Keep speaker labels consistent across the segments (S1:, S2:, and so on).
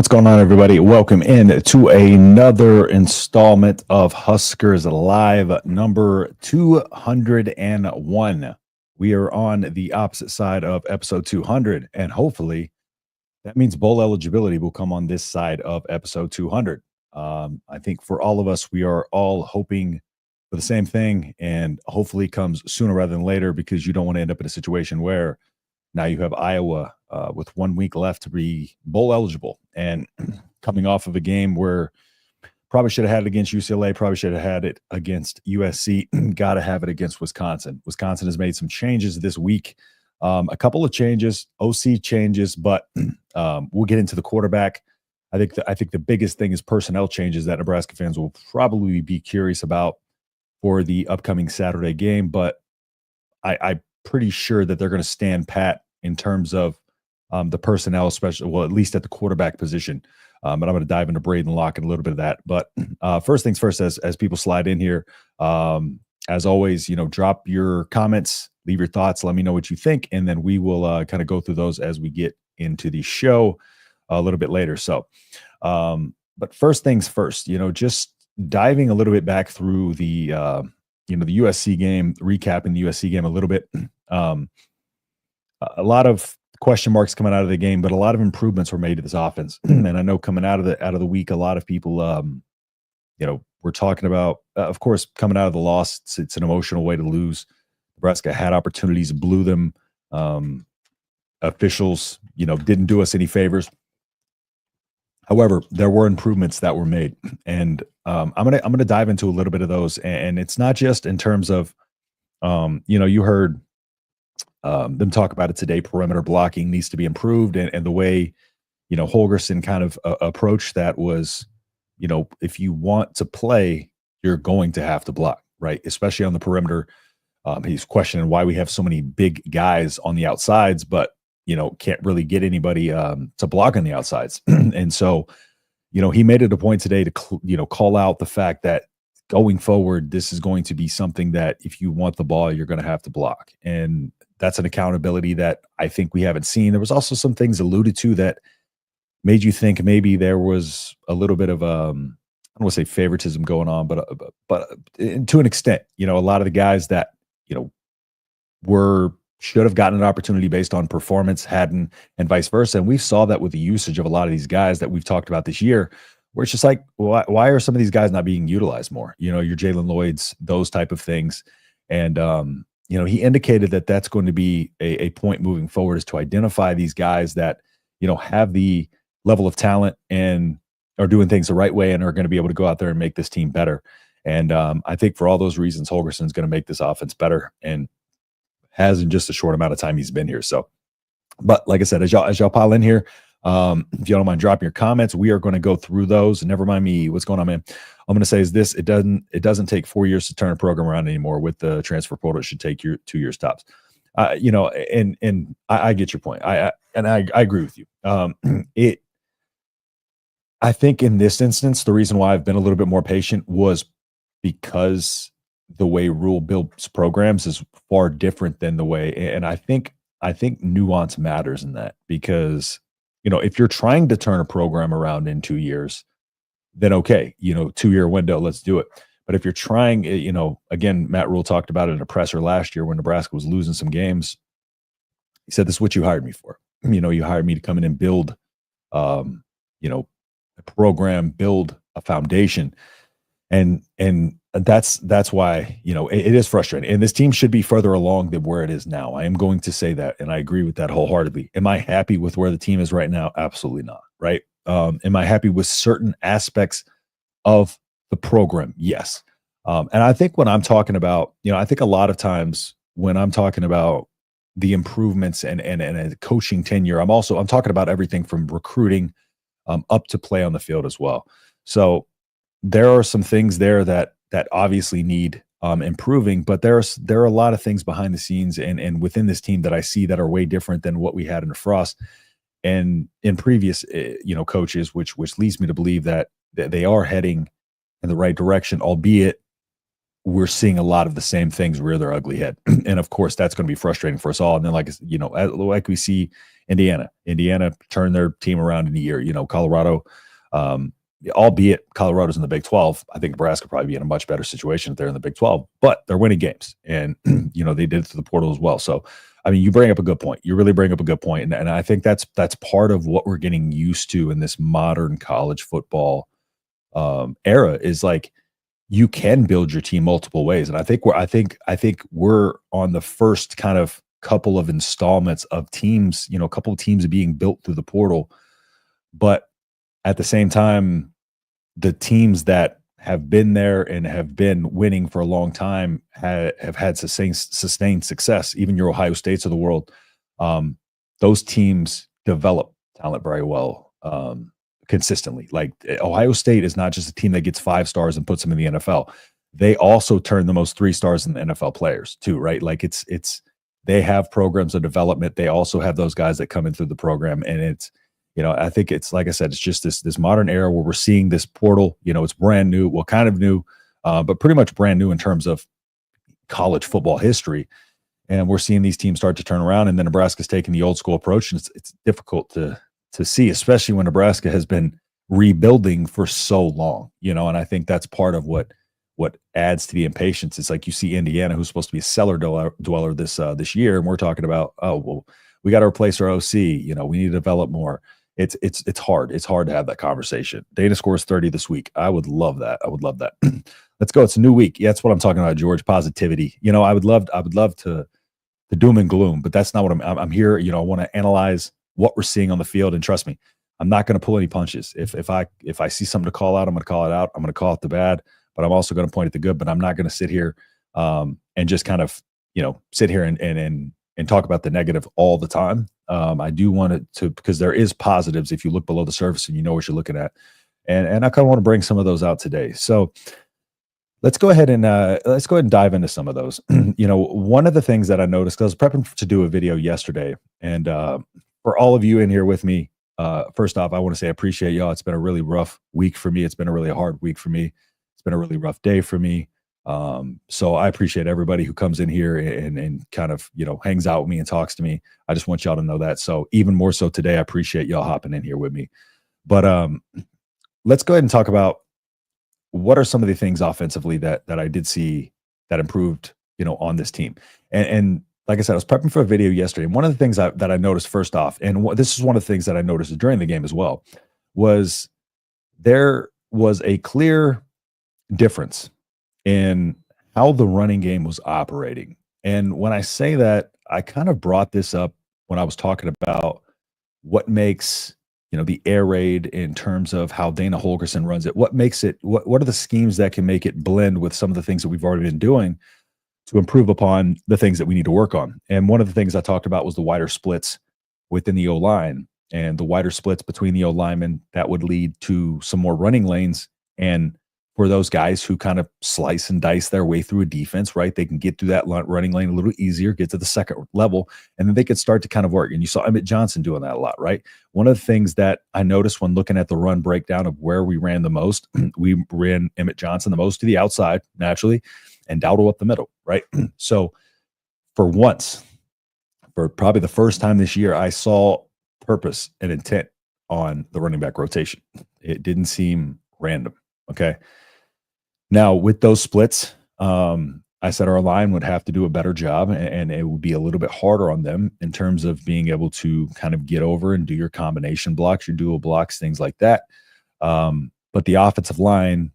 S1: What's going on, everybody? Welcome in to another installment of Huskers Live, number 201. We are on the opposite side of episode 200, and hopefully that means bowl eligibility will come on this side of episode 200. I think for all of us, we are all hoping for the same thing, and hopefully it comes sooner rather than later, because you don't want to end up in a situation where now you have Iowa with 1 week left to be bowl eligible, and coming off of a game where probably should have had it against UCLA, probably should have had it against USC, got to have it against Wisconsin. Wisconsin has made some changes this week, a couple of changes, OC changes, but we'll get into the quarterback. I think the biggest thing is personnel changes that Nebraska fans will probably be curious about for the upcoming Saturday game, but I'm pretty sure that they're going to stand pat in terms of the personnel, especially, well, at least at the quarterback position. But I'm going to dive into Braden Lock and a little bit of that. But first things first, as people slide in here, as always, drop your comments, leave your thoughts, let me know what you think, and then we will kind of go through those as we get into the show a little bit later. So, but first things first, just diving a little bit back through the the USC game, recapping the USC game a little bit. A lot of question marks coming out of the game, but a lot of improvements were made to this offense. And I know coming out of the week, a lot of people, we're talking about, of course, coming out of the loss, it's an emotional way to lose. Nebraska had opportunities, blew them. Officials, didn't do us any favors. However, there were improvements that were made, and I'm gonna dive into a little bit of those. And it's not just in terms of, you heard them talk about it today. Perimeter blocking needs to be improved, and the way Holgorsen kind of approached that was, if you want to play, you're going to have to block, right? Especially on the perimeter. He's questioning why we have so many big guys on the outsides, but can't really get anybody to block on the outsides. And so, he made it a point today to, call out the fact that going forward, this is going to be something that if you want the ball, you're going to have to block. And that's an accountability that I think we haven't seen. There was also some things alluded to that made you think maybe there was a little bit of, I don't want to say favoritism going on, but to an extent, a lot of the guys that, should have gotten an opportunity based on performance, hadn't, and vice versa. And we saw that with the usage of a lot of these guys that we've talked about this year, where it's just like, why are some of these guys not being utilized more? Your Jalen Lloyds, those type of things. And, he indicated that that's going to be a point moving forward, is to identify these guys that, have the level of talent and are doing things the right way and are going to be able to go out there and make this team better. And I think for all those reasons, Holgorsen is going to make this offense better, and has in just a short amount of time he's been here. So, but like I said, as y'all pile in here, if you don't mind dropping your comments, we are going to go through those. And never mind me, what's going on, man? I'm going to say is this: it doesn't take 4 years to turn a program around anymore. With the transfer portal, it should take 2 years tops. And I get your point. I agree with you. I think in this instance, the reason why I've been a little bit more patient was because the way Rule builds programs is far different than the way, and I think nuance matters in that, because if you're trying to turn a program around in 2 years, then okay, 2-year window, let's do it. But if you're trying, again, Matt Rule talked about it in a presser last year when Nebraska was losing some games. He said, "This is what you hired me for. You hired me to come in and build, a program, build a foundation." And that's why, it is frustrating. And this team should be further along than where it is now. I am going to say that, and I agree with that wholeheartedly. Am I happy with where the team is right now? Absolutely not, right? Am I happy with certain aspects of the program? Yes. And I think when I'm talking about, I think a lot of times when I'm talking about the improvements and a coaching tenure, I'm talking about everything from recruiting up to play on the field as well. So there are some things there that obviously need improving, but there are a lot of things behind the scenes and within this team that I see that are way different than what we had in the Frost and in previous coaches, which leads me to believe that they are heading in the right direction, albeit we're seeing a lot of the same things rear their ugly head. And of course, that's going to be frustrating for us all. And then, like we see Indiana turn their team around in a year. Colorado, albeit Colorado's in the Big 12, I think Nebraska probably be in a much better situation if they're in the Big 12, but they're winning games. And, they did it through the portal as well. So, I mean, you bring up a good point. You really bring up a good point. And I think that's part of what we're getting used to in this modern college football era is like, you can build your team multiple ways. And I think we're on the first kind of couple of installments of teams, a couple of teams being built through the portal. But at the same time, the teams that have been there and have been winning for a long time have had sustained success. Even your Ohio States of the world, those teams develop talent very well. Consistently. Like Ohio State is not just a team that gets 5 stars and puts them in the NFL. They also turn the most 3 stars in the NFL players too, right? Like it's they have programs of development. They also have those guys that come in through the program. And it's, I think it's, like I said, it's just this modern era where we're seeing this portal, it's brand new, well, kind of new, but pretty much brand new in terms of college football history. And we're seeing these teams start to turn around, and then Nebraska's taking the old school approach, and it's difficult to see, especially when Nebraska has been rebuilding for so long, and I think that's part of what adds to the impatience. It's like you see Indiana, who's supposed to be a cellar dweller this year, and we're talking about, oh, well, we got to replace our OC. We need to develop more. It's hard. It's hard to have that conversation. Dana scores 30 this week. I would love that. Let's go. It's a new week. Yeah, that's what I'm talking about, George. Positivity. I would love to doom and gloom, but that's not what I'm here. I want to analyze what we're seeing on the field. And trust me, I'm not going to pull any punches. If I see something to call out, I'm going to call it out. I'm going to call it the bad, but I'm also going to point at the good. But I'm not going to sit here and just kind of, sit here and talk about the negative all the time. I do want it to, because there is positives if you look below the surface and you know what you're looking at. And I kind of want to bring some of those out today. So let's go ahead and dive into some of those. One of the things that I noticed, because I was prepping to do a video yesterday, and for all of you in here with me, first off, I want to say I appreciate y'all. It's been a really rough week for me. It's been a really hard week for me. It's been a really rough day for me. So I appreciate everybody who comes in here and kind of, hangs out with me and talks to me. I just want y'all to know that. So even more so today, I appreciate y'all hopping in here with me. But let's go ahead and talk about what are some of the things offensively that I did see that improved, on this team. And like I said, I was prepping for a video yesterday. And one of the things that I noticed first off, and this is one of the things that I noticed during the game as well, was there was a clear difference in how the running game was operating. And when I say that, I kind of brought this up when I was talking about what makes, the air raid in terms of how Dana Holgorsen runs it. What makes it, what are the schemes that can make it blend with some of the things that we've already been doing to improve upon the things that we need to work on. And one of the things I talked about was the wider splits within the O-line, and the wider splits between the O-linemen that would lead to some more running lanes. And for those guys who kind of slice and dice their way through a defense, right, they can get through that running lane a little easier, get to the second level, and then they could start to kind of work. And you saw Emmett Johnson doing that a lot, right? One of the things that I noticed when looking at the run breakdown of where we ran the most, we ran Emmett Johnson the most to the outside, naturally, and Dowdle up the middle, right? So for once, for probably the first time this year, I saw purpose and intent on the running back rotation. It didn't seem random, okay? Now, with those splits, I said our line would have to do a better job, and it would be a little bit harder on them in terms of being able to kind of get over and do your combination blocks, your dual blocks, things like that. But the offensive line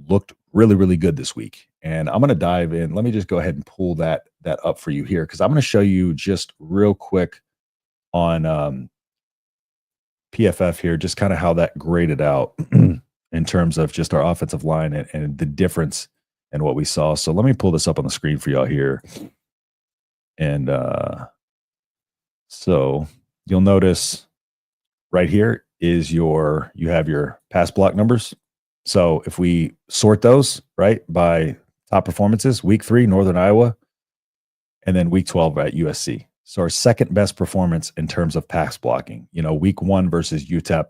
S1: looked really, really good this week. And I'm going to dive in. Let me just go ahead and pull that up for you here, because I'm going to show you just real quick on PFF here, just kind of how that graded out in terms of just our offensive line and the difference in what we saw. So let me pull this up on the screen for y'all here. And so you'll notice right here is you have your pass block numbers. So if we sort those, right, by top performances, week 3, Northern Iowa, and then week 12 at USC. So our second best performance in terms of pass blocking, week 1 versus UTEP,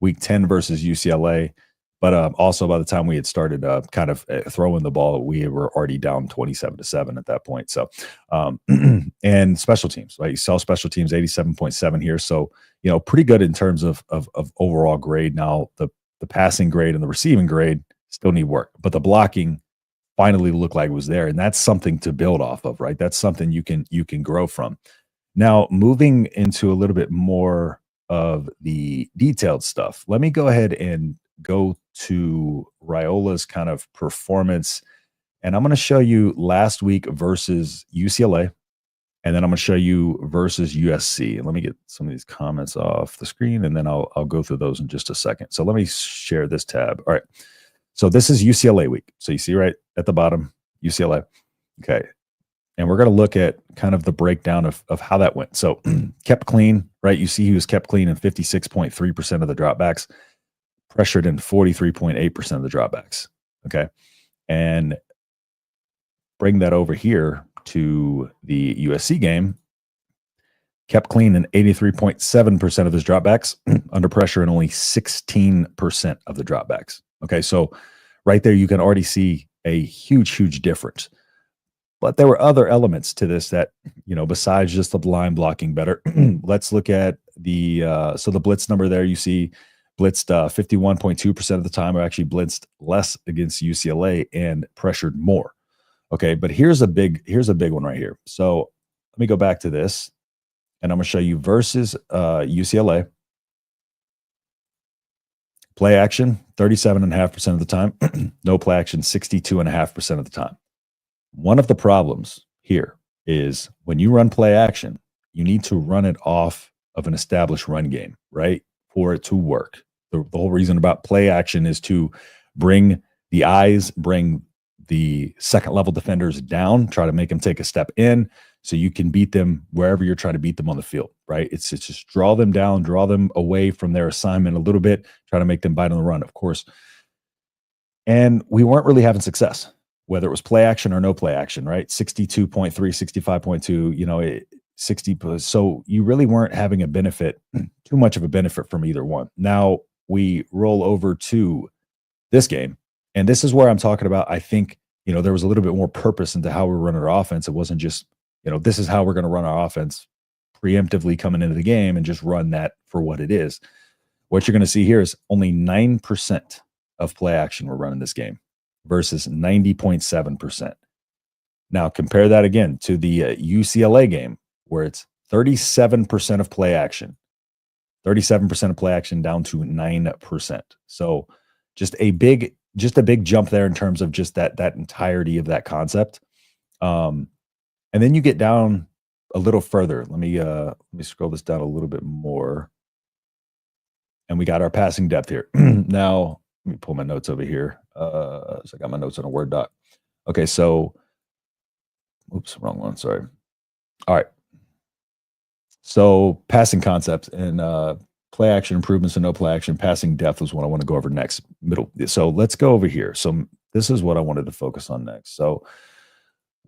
S1: week 10 versus UCLA, But also by the time we had started kind of throwing the ball, we were already down 27-7 at that point. So, and special teams, right? You saw special teams 87.7 here. So, pretty good in terms of overall grade. Now, the passing grade and the receiving grade still need work, but the blocking finally looked like it was there. And that's something to build off of, right? That's something you can grow from. Now, moving into a little bit more of the detailed stuff, let me go ahead and go to Raiola's kind of performance. And I'm going to show you last week versus UCLA. And then I'm going to show you versus USC. And let me get some of these comments off the screen, and then I'll go through those in just a second. So let me share this tab. All right. So this is UCLA week. So you see right at the bottom, UCLA. Okay. And we're going to look at kind of the breakdown of how that went. So kept clean, right? You see he was kept clean in 56.3% of the dropbacks, pressured in 43.8% of the dropbacks. Okay. And bring that over here to the USC game, kept clean in 83.7% of his dropbacks, under pressure in only 16% of the dropbacks. Okay. So right there, you can already see a huge difference. But there were other elements to this that, besides just the line blocking better. Let's look at the blitz number there. You see blitzed 51.2% of the time, or actually blitzed less against UCLA and pressured more. Okay, but here's a big one right here. So let me go back to this, and I'm going to show you versus UCLA. Play action, 37.5% of the time. No play action, 62.5% of the time. One of the problems here is when you run play action, you need to run it off of an established run game, right? For it to work. The whole reason about play action is to bring the eyes, bring the second level defenders down, try to make them take a step in so you can beat them wherever you're trying to beat them on the field, right? It's just draw them down, draw them away from their assignment a little bit, try to make them bite on the run, of course. And we weren't really having success, whether it was play action or no play action, right? 62.3, 65.2, 60. So you really weren't having a benefit, too much of a benefit from either one. Now we roll over to this game. And this is where I'm talking about, I think, there was a little bit more purpose into how we're running our offense. It wasn't just, this is how we're going to run our offense preemptively coming into the game and just run that for what it is. What you're going to see here is only 9% of play action we're running this game versus 90.7%. Now compare that again to the UCLA game where it's 37% of play action, 37% of play action down to 9%. So just a big jump there in terms of just that entirety of that concept. And then you get down a little further. Let me scroll this down a little bit more. And we got our passing depth here. Now, let me pull my notes over here. So I got my notes on a Word doc. Okay, so, oops, wrong one, sorry. All right. So passing concepts and play action improvements and no play action, passing depth is what I want to go over next. So let's go over here. So this is what I wanted to focus on next. So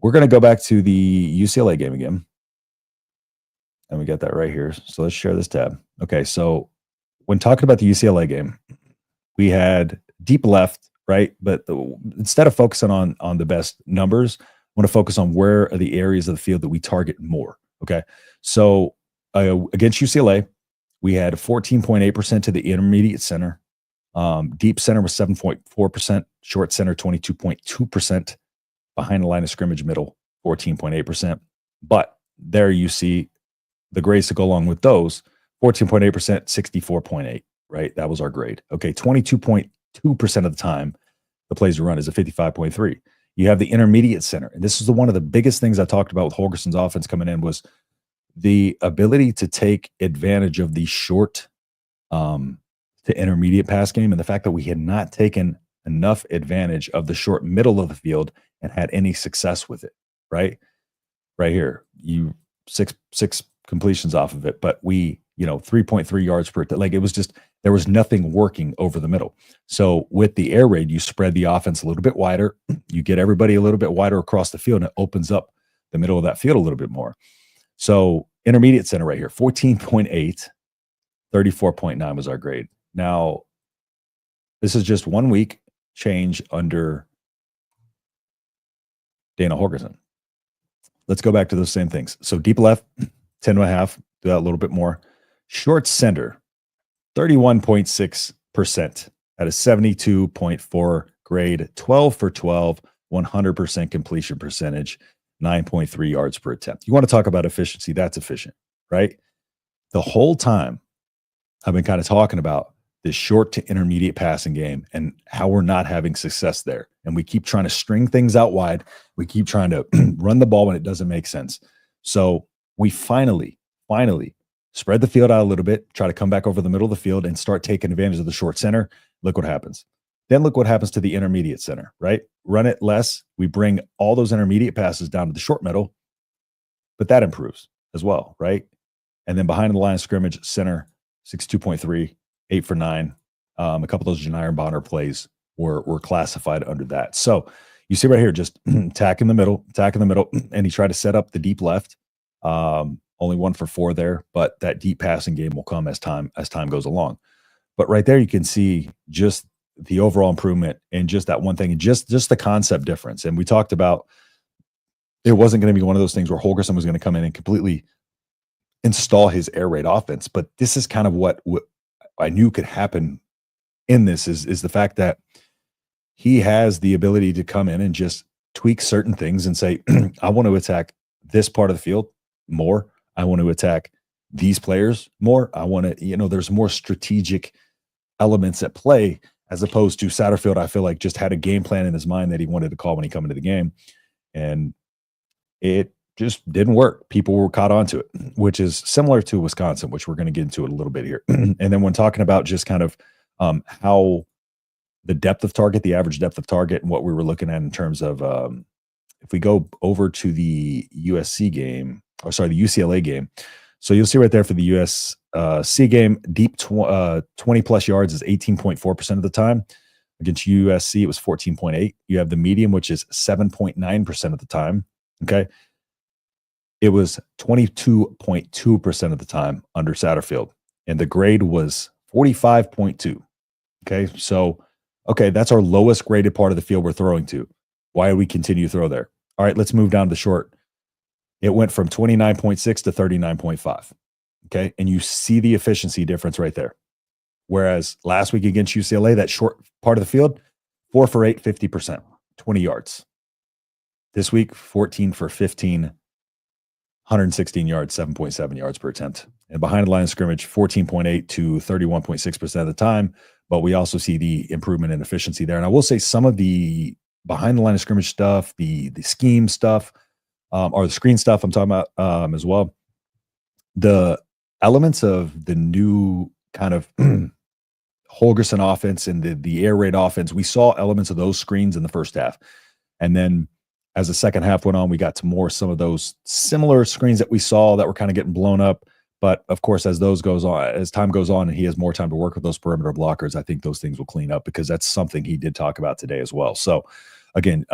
S1: we're going to go back to the UCLA game again. And we got that right here. So let's share this tab. Okay, so when talking about the UCLA game, we had deep left, right? But instead of focusing on the best numbers, I want to focus on where are the areas of the field that we target more. Okay, so against UCLA, we had 14.8% to the intermediate center. Deep center was 7.4%. Short center, 22.2%. Behind the line of scrimmage middle, 14.8%. But there you see the grades to go along with those, 14.8%, 64.8, right? That was our grade. Okay, 22.2% of the time, the plays to run is a 55.3. You have the intermediate center. And this is one of the biggest things I talked about with Holgorsen's offense coming in was the ability to take advantage of the short to intermediate pass game and the fact that we had not taken enough advantage of the short middle of the field and had any success with it, right? Right here, you six completions off of it, but we, 3.3 yards per, like it was just, there was nothing working over the middle. So with the air raid, you spread the offense a little bit wider, you get everybody a little bit wider across the field, and it opens up the middle of that field a little bit more. So intermediate center right here, 14.8, 34.9 was our grade. Now, This is just 1 week change under Dana Holgorsen. Let's go back to those same things. So deep left, 10.5, do that a little bit more. Short center, 31.6% at a 72.4 grade, 12 for 12, 100% completion percentage, 9.3 yards per attempt. You want to talk about efficiency? That's efficient, right? The whole time I've been kind of talking about this short to intermediate passing game and how we're not having success there. And we keep trying to string things out wide. We keep trying to run the ball when it doesn't make sense. So we finally spread the field out a little bit, try to come back over the middle of the field and start taking advantage of the short center. Look what happens. Then look what happens to the intermediate center, right? Run it less. We bring all those intermediate passes down to the short middle, but that improves as well, right? And then behind the line of scrimmage, center, 62.3, 8 for 9. A couple of those Janiron Bonner plays were classified under that. So you see right here, just tack in the middle, and he tried to set up the deep left. Only 1 for 4 there, but that deep passing game will come as time goes along. But right there, you can see just the overall improvement and just that one thing, and just the concept difference. And we talked about it wasn't going to be one of those things where Holgorsen was going to come in and completely install his air raid offense. But this is kind of what I knew could happen in this is the fact that he has the ability to come in and just tweak certain things and say, I want to attack this part of the field more. I want to attack these players more. I want to, there's more strategic elements at play as opposed to Satterfield. I feel like just had a game plan in his mind that he wanted to call when he come into the game. And it just didn't work. People were caught onto it, which is similar to Wisconsin, which we're going to get into it a little bit here. And then when talking about just kind of how the depth of target, the average depth of target, and what we were looking at in terms of if we go over to the USC game, or sorry, the UCLA game. So you'll see right there for the USC game, deep 20 plus yards is 18.4% of the time. Against USC, it was 14.8. You have the medium, which is 7.9% of the time. Okay. It was 22.2% of the time under Satterfield. And the grade was 45.2. Okay. So, that's our lowest graded part of the field we're throwing to. Why do we continue to throw there? All right, let's move down to the short. It went from 29.6 to 39.5. Okay. And you see the efficiency difference right there. Whereas last week against UCLA, that short part of the field, 4 for 8, 50%, 20 yards. This week, 14 for 15, 116 yards, 7.7 yards per attempt. And behind the line of scrimmage, 14.8 to 31.6% of the time. But we also see the improvement in efficiency there. And I will say some of the behind the line of scrimmage stuff, the scheme stuff, or the screen stuff I'm talking about as well. The elements of the new kind of Holgorsen offense and the air raid offense, we saw elements of those screens in the first half. And then as the second half went on, we got to some of those similar screens that we saw that were kind of getting blown up. But of course, as time goes on and he has more time to work with those perimeter blockers, I think those things will clean up, because that's something he did talk about today as well. So again,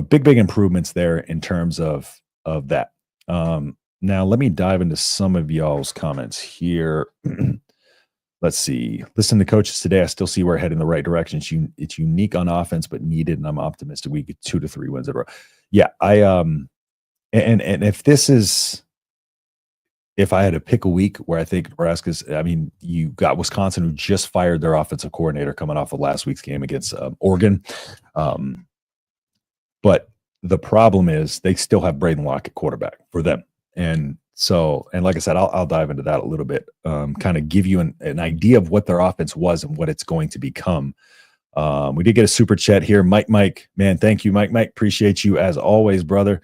S1: big improvements there in terms of that. Now let me dive into some of y'all's comments here. Let's see. Listen to coaches today. I still see we're heading in the right direction. It's unique on offense, but needed, and I'm optimistic we get 2 to 3 wins in a row. Yeah, and if I had to pick a week where I think Nebraska's, you got Wisconsin, who just fired their offensive coordinator coming off of last week's game against Oregon. But the problem is they still have Braden Lock at quarterback for them. And like I said, I'll dive into that a little bit, kind of give you an idea of what their offense was and what it's going to become. We did get a super chat here. Mike, man, thank you, Mike. Appreciate you as always, brother.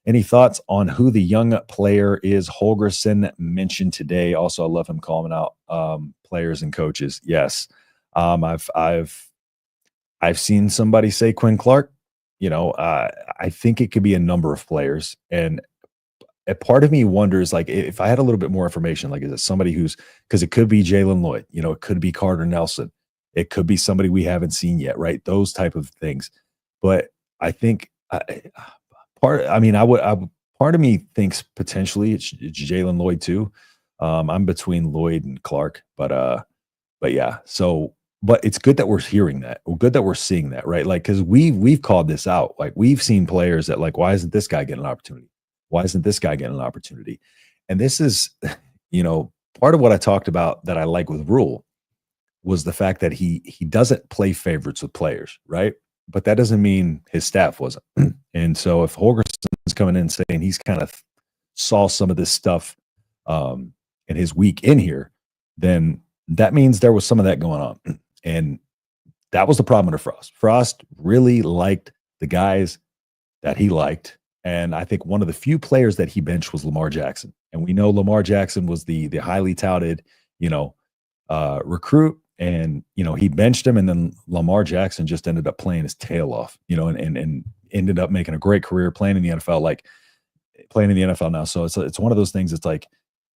S1: Any thoughts on who the young player is Holgorsen mentioned today? Also, I love him calling out players and coaches. Yes. I've seen somebody say Quinn Clark. I think it could be a number of players. And a part of me wonders, like, if I had a little bit more information, like, is it somebody because it could be Jalen Lloyd, it could be Carter Nelson. It could be somebody we haven't seen yet, right? Those type of things. But I think part of me thinks potentially it's Jalen Lloyd too. I'm between Lloyd and Clark, but yeah. So, but it's good that we're hearing that. Well, good that we're seeing that, right? Like, because we've called this out. Like, we've seen players that like, why isn't this guy getting an opportunity? Why isn't this guy getting an opportunity? And this is, part of what I talked about that I like with Rule was the fact that he doesn't play favorites with players, right? But that doesn't mean his staff wasn't. And so if Holgorsen's coming in saying he's kind of saw some of this stuff in his week in here, then that means there was some of that going on. And that was the problem under Frost. Frost really liked the guys that he liked. And I think one of the few players that he benched was Lamar Jackson. And we know Lamar Jackson was the highly touted, recruit. And, he benched him, and then Lamar Jackson just ended up playing his tail off, and ended up making a great career playing in the NFL, now. So it's one of those things. It's like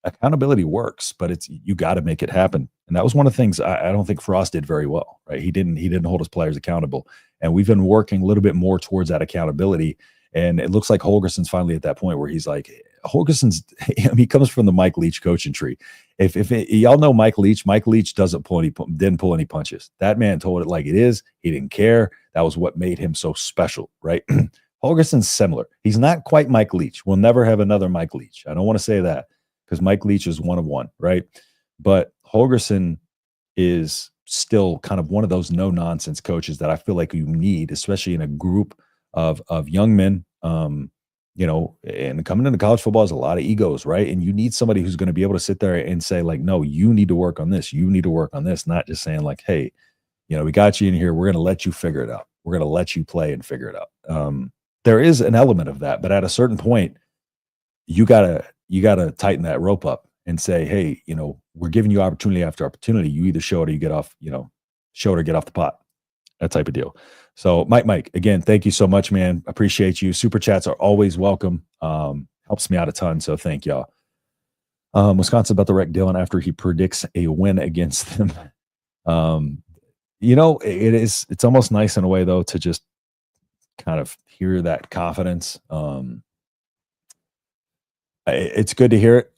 S1: accountability works, but you got to make it happen. And that was one of the things I don't think Frost did very well, right? He didn't hold his players accountable. And we've been working a little bit more towards that accountability. And it looks like Holgorsen's finally at that point where he's like, he comes from the Mike Leach coaching tree. If y'all know Mike Leach didn't pull any punches. That man told it like it is. He didn't care. That was what made him so special, right? Holgorsen's similar. He's not quite Mike Leach. We'll never have another Mike Leach. I don't want to say that because Mike Leach is one of one, right? But Holgorsen is still kind of one of those no-nonsense coaches that I feel like you need, especially in a group of young men. And coming into college football is a lot of egos, right? And you need somebody who's going to be able to sit there and say, like, no, you need to work on this. You need to work on this. Not just saying like, hey, we got you in here. We're going to let you figure it out. We're going to let you play and figure it out. There is an element of that, but at a certain point, you gotta tighten that rope up and say, hey, we're giving you opportunity after opportunity. You either show it or you get off, show it or get off the pot. That type of deal. So Mike, again, thank you so much, man. Appreciate you. Super chats are always welcome. Helps me out a ton. So thank y'all. Wisconsin about to wreck Dylan after he predicts a win against them. It's almost nice in a way though, to just kind of hear that confidence. It's good to hear it.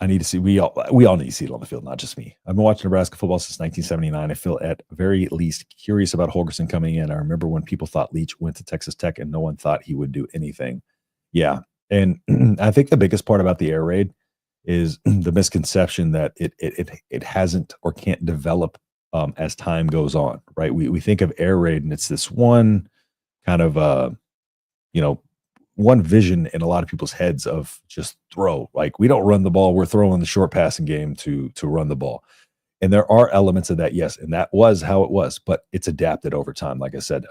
S1: I need to see, we all need to see it on the field, not just me. I've been watching Nebraska football since 1979. I feel at very least curious about Holgorsen coming in. I remember when people thought Leach went to Texas Tech and no one thought he would do anything. Yeah. And I think the biggest part about the air raid is the misconception that it hasn't or can't develop as time goes on, right? We think of air raid and it's this one kind of, one vision in a lot of people's heads of just throw. Like, we don't run the ball. We're throwing the short passing game to run the ball. And there are elements of that, yes. And that was how it was, but it's adapted over time. Like I said,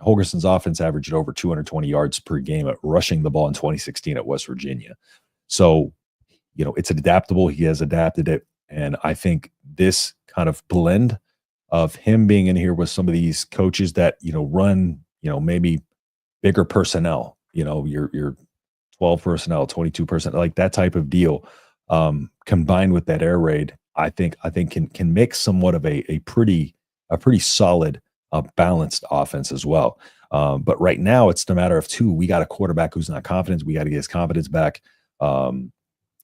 S1: Holgorsen's offense averaged over 220 yards per game at rushing the ball in 2016 at West Virginia. So, it's adaptable. He has adapted it. And I think this kind of blend of him being in here with some of these coaches that, run, maybe bigger personnel, your 12 personnel, 22 personnel, like that type of deal, combined with that air raid, I think can make somewhat of a pretty solid, balanced offense as well. But right now it's the matter of two. We got a quarterback who's not confident. We got to get his confidence back.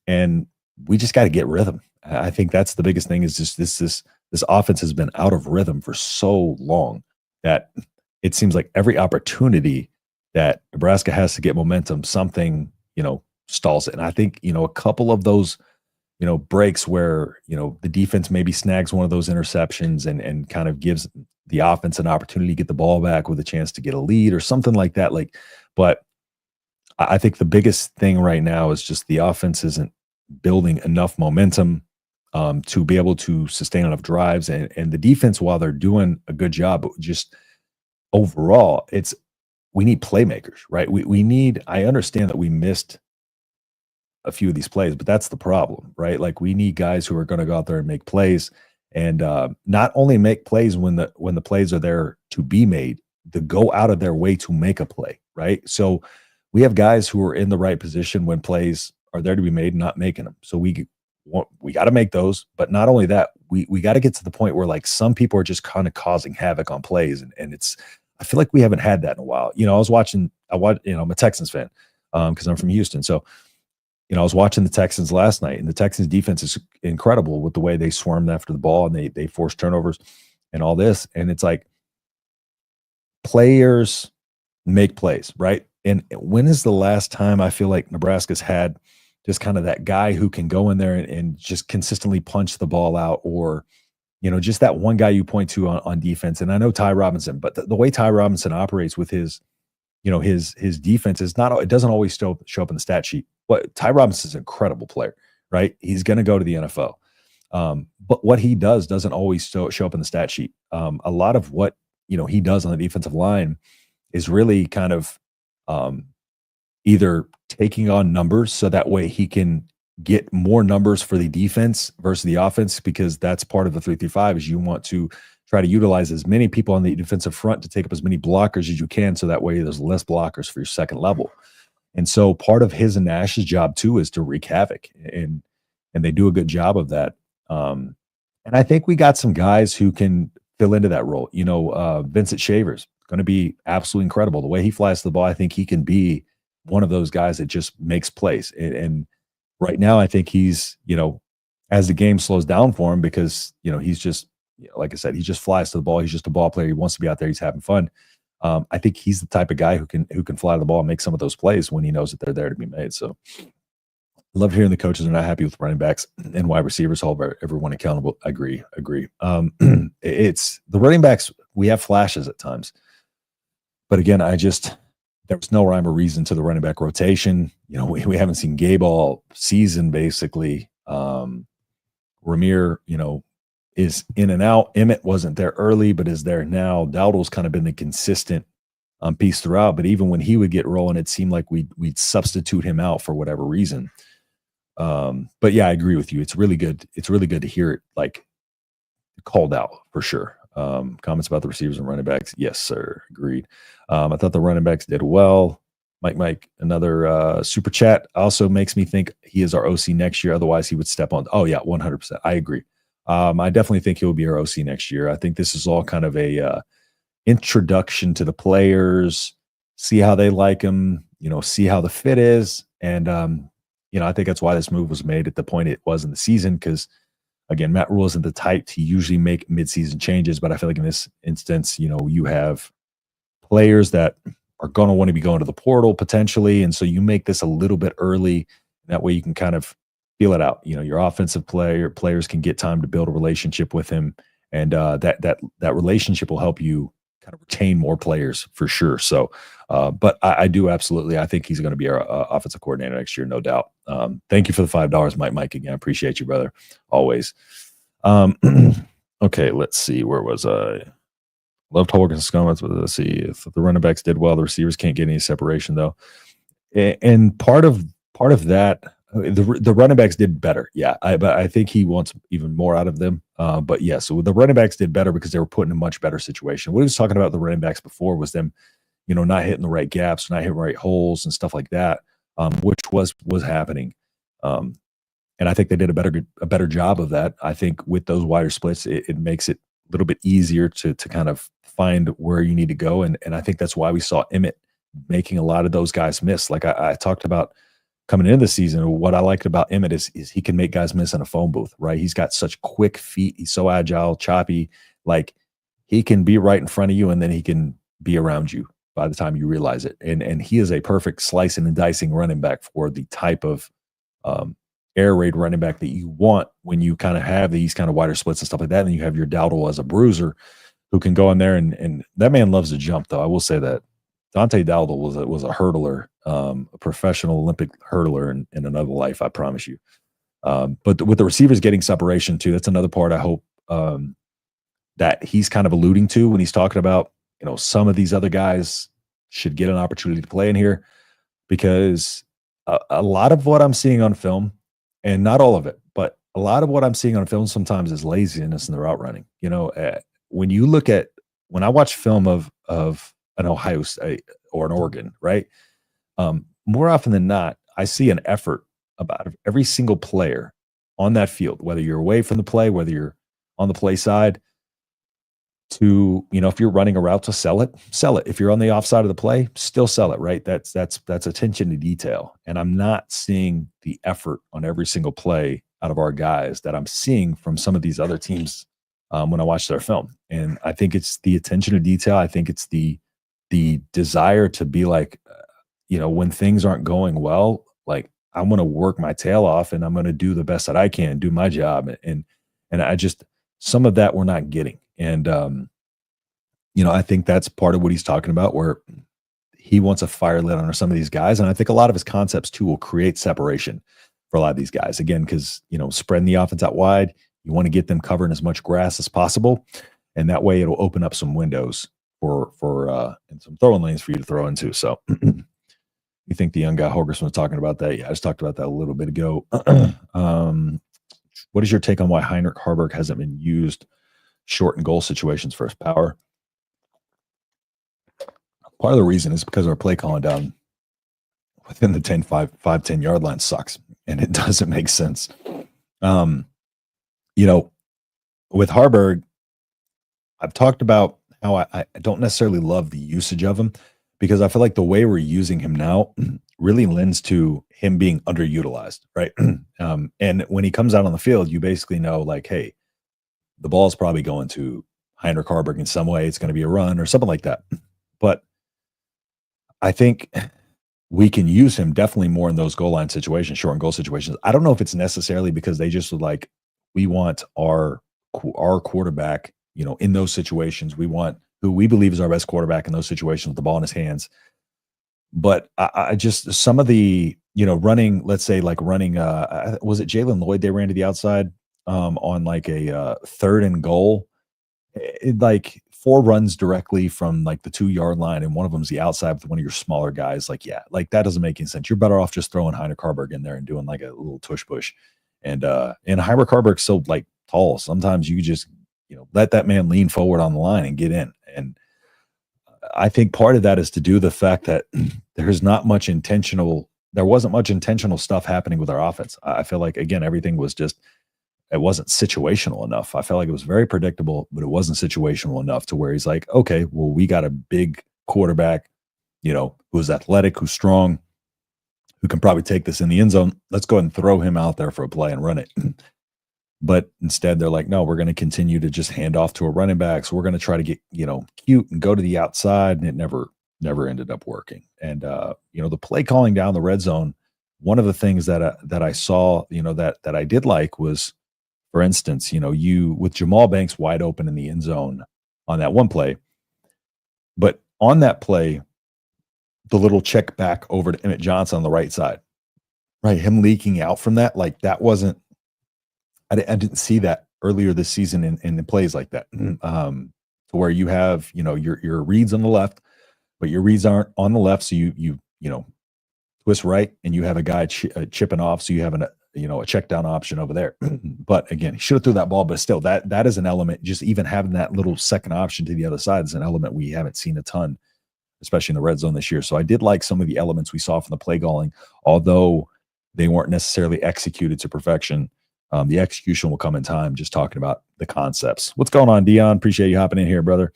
S1: And we just got to get rhythm. I think that's the biggest thing, is just this offense has been out of rhythm for so long that it seems like every opportunity that Nebraska has to get momentum, something, stalls it. And I think, a couple of those, breaks where, the defense maybe snags one of those interceptions and kind of gives the offense an opportunity to get the ball back with a chance to get a lead or something like that. But I think the biggest thing right now is just the offense isn't building enough momentum to be able to sustain enough drives. And the defense, while they're doing a good job, just overall, we need playmakers, right? We need, I understand that we missed a few of these plays, but that's the problem, right? Like, we need guys who are going to go out there and make plays, and not only make plays when the plays are there to be made, to go out of their way to make a play, right? So we have guys who are in the right position when plays are there to be made, not making them. So we got to make those, but not only that, we got to get to the point where, like, some people are just kind of causing havoc on plays, and I feel like we haven't had that in a while. I'm a Texans fan because I'm from Houston. So, I was watching the Texans last night, and the Texans defense is incredible with the way they swarmed after the ball and they force turnovers and all this. And it's like players make plays, right? And when is the last time I feel like Nebraska's had just kind of that guy who can go in there and just consistently punch the ball out, or just that one guy you point to on defense? And I know Ty Robinson, but the way Ty Robinson operates with his defense is not, it doesn't always show up in the stat sheet. But Ty Robinson is an incredible player, right? He's going to go to the NFL. But what he does doesn't always show up in the stat sheet. A lot of what, he does on the defensive line is really kind of either taking on numbers so that way he can get more numbers for the defense versus the offense, because that's part of the 3-3-5 is you want to try to utilize as many people on the defensive front to take up as many blockers as you can, so that way there's less blockers for your second level. And so part of his and Nash's job too is to wreak havoc, and they do a good job of that. And I think we got some guys who can fill into that role. Vincent Shavers going to be absolutely incredible. The way he flies the ball, I think he can be one of those guys that just makes plays. And right now, I think he's, as the game slows down for him, because, he's just, like I said, he just flies to the ball. He's just a ball player. He wants to be out there. He's having fun. I think he's the type of guy who can fly the ball and make some of those plays when he knows that they're there to be made. So love hearing the coaches are not happy with running backs and wide receivers, hold everyone accountable. Agree. It's the running backs. We have flashes at times, but again, there was no rhyme or reason to the running back rotation. We haven't seen Gabe all season, basically. Ramir, is in and out. Emmett wasn't there early, but is there now. Dowdle's kind of been the consistent piece throughout, but even when he would get rolling, it seemed like we'd substitute him out for whatever reason. But yeah, I agree with you. It's really good. It's really good to hear it like called out for sure. Comments about the receivers and running backs. Yes, sir. Agreed. I thought the running backs did well. Mike, another super chat also makes me think he is our OC next year. Otherwise, he would step on. Oh yeah, 100%. I agree. I definitely think he'll be our OC next year. I think this is all kind of a introduction to the players, see how they like him, see how the fit is. And, I think that's why this move was made at the point it was in the season, because, again, Matt Rule isn't the type to usually make midseason changes. But I feel like in this instance, you have players that are going to want to be going to the portal potentially. And so you make this a little bit early. That way you can kind of feel it out. Your offensive players can get time to build a relationship with him, and that relationship will help you kind of retain more players for sure. So, but I do absolutely. I think he's going to be our offensive coordinator next year, no doubt. Thank you for the $5, Mike. Again, I appreciate you, brother, always. Okay, let's see. Where was I? Loved Holgorsen's comments, but let's see if the running backs did well. The receivers can't get any separation though, and part of that. The running backs did better, yeah. But I think he wants even more out of them. But yeah, so the running backs did better because they were put in a much better situation. What he was talking about the running backs before was them, not hitting the right gaps, not hitting the right holes and stuff like that, which was happening. And I think they did a better job of that. I think with those wider splits, it makes it a little bit easier to kind of find where you need to go. And I think that's why we saw Emmett making a lot of those guys miss. Like I talked about coming into the season, what I liked about Emmett is he can make guys miss in a phone booth, right? He's got such quick feet. He's so agile, choppy. Like he can be right in front of you, and then he can be around you by the time you realize it. And he is a perfect slicing and dicing running back for the type of air raid running back that you want when you kind of have these kind of wider splits and stuff like that. And you have your Dowdle as a bruiser who can go in there, and that man loves to jump, though. I will say that. Dante Dowdle was a hurdler, a professional Olympic hurdler in another life, I promise you. But with the receivers getting separation too, that's another part I hope that he's kind of alluding to when he's talking about, some of these other guys should get an opportunity to play in here, because a lot of what I'm seeing on film, and not all of it, but a lot of what I'm seeing on film sometimes is laziness in the route running. When I watch film of an Ohio State or an Oregon, right? More often than not, I see an effort about every single player on that field, whether you're away from the play, whether you're on the play side, to, if you're running a route to sell it, sell it. If you're on the offside of the play, still sell it, right? That's attention to detail. And I'm not seeing the effort on every single play out of our guys that I'm seeing from some of these other teams when I watch their film. And I think it's the attention to detail. I think it's the desire to be like, when things aren't going well, like I'm going to work my tail off and I'm going to do the best that I can, do my job. And I just, some of that we're not getting. And, I think that's part of what he's talking about, where he wants a fire lit under some of these guys. And I think a lot of his concepts too will create separation for a lot of these guys. Again, because, spreading the offense out wide, you want to get them covering as much grass as possible. And that way it'll open up some windows for and some throwing lanes for you to throw into. So you think the young guy Holgorsen was talking about that? Yeah, I just talked about that a little bit ago. What is your take on why Heinrich Haarberg hasn't been used short and goal situations for his power? Part of the reason is because our play calling down within the 10 yard line sucks, and it doesn't make sense. With Haarberg, I've talked about how I don't necessarily love the usage of him, because I feel like the way we're using him now really lends to him being underutilized, right? And when he comes out on the field, you basically know, like, hey, the ball's probably going to Heinrich Haarberg in some way. It's going to be a run or something like that. But I think we can use him definitely more in those goal line situations, short and goal situations. I don't know if it's necessarily because they just would like, we want our quarterback, in those situations. We want who we believe is our best quarterback in those situations with the ball in his hands. But I just, some of the, running, let's say like running, was it Jalen Lloyd they ran to the outside on like a 3rd and goal? Like 4 runs directly from like the 2 yard line, and one of them's the outside with one of your smaller guys. Like, yeah, like that doesn't make any sense. You're better off just throwing Heinrich Haarberg in there and doing like a little tush push. And Heinrich Haarberg's so like tall. Sometimes you just, let that man lean forward on the line and get in. And I think part of that is to do the fact that there wasn't much intentional stuff happening with our offense. I feel like, again, everything was just, it wasn't situational enough. I felt like it was very predictable, but it wasn't situational enough to where he's like, okay, well, we got a big quarterback, who's athletic, who's strong, who can probably take this in the end zone. Let's go ahead and throw him out there for a play and run it. But instead they're like, no, we're going to continue to just hand off to a running back. So we're going to try to get, cute and go to the outside. And it never ended up working. And, the play calling down the red zone, one of the things that I saw, that I did like was, for instance, you with Jamal Banks wide open in the end zone on that one play, but on that play, the little check back over to Emmett Johnson on the right side, right? Him leaking out from that, like that wasn't, I didn't see that earlier this season in the plays like that, to where you have, your reads on the left, but your reads aren't on the left. So you twist right and you have a guy chipping off. So you have a check down option over there. But again, he should have threw that ball, but still that is an element. Just even having that little second option to the other side is an element we haven't seen a ton, especially in the red zone this year. So I did like some of the elements we saw from the play calling, although they weren't necessarily executed to perfection. The execution will come in time, just talking about the concepts. What's going on, Dion? Appreciate you hopping in here, brother.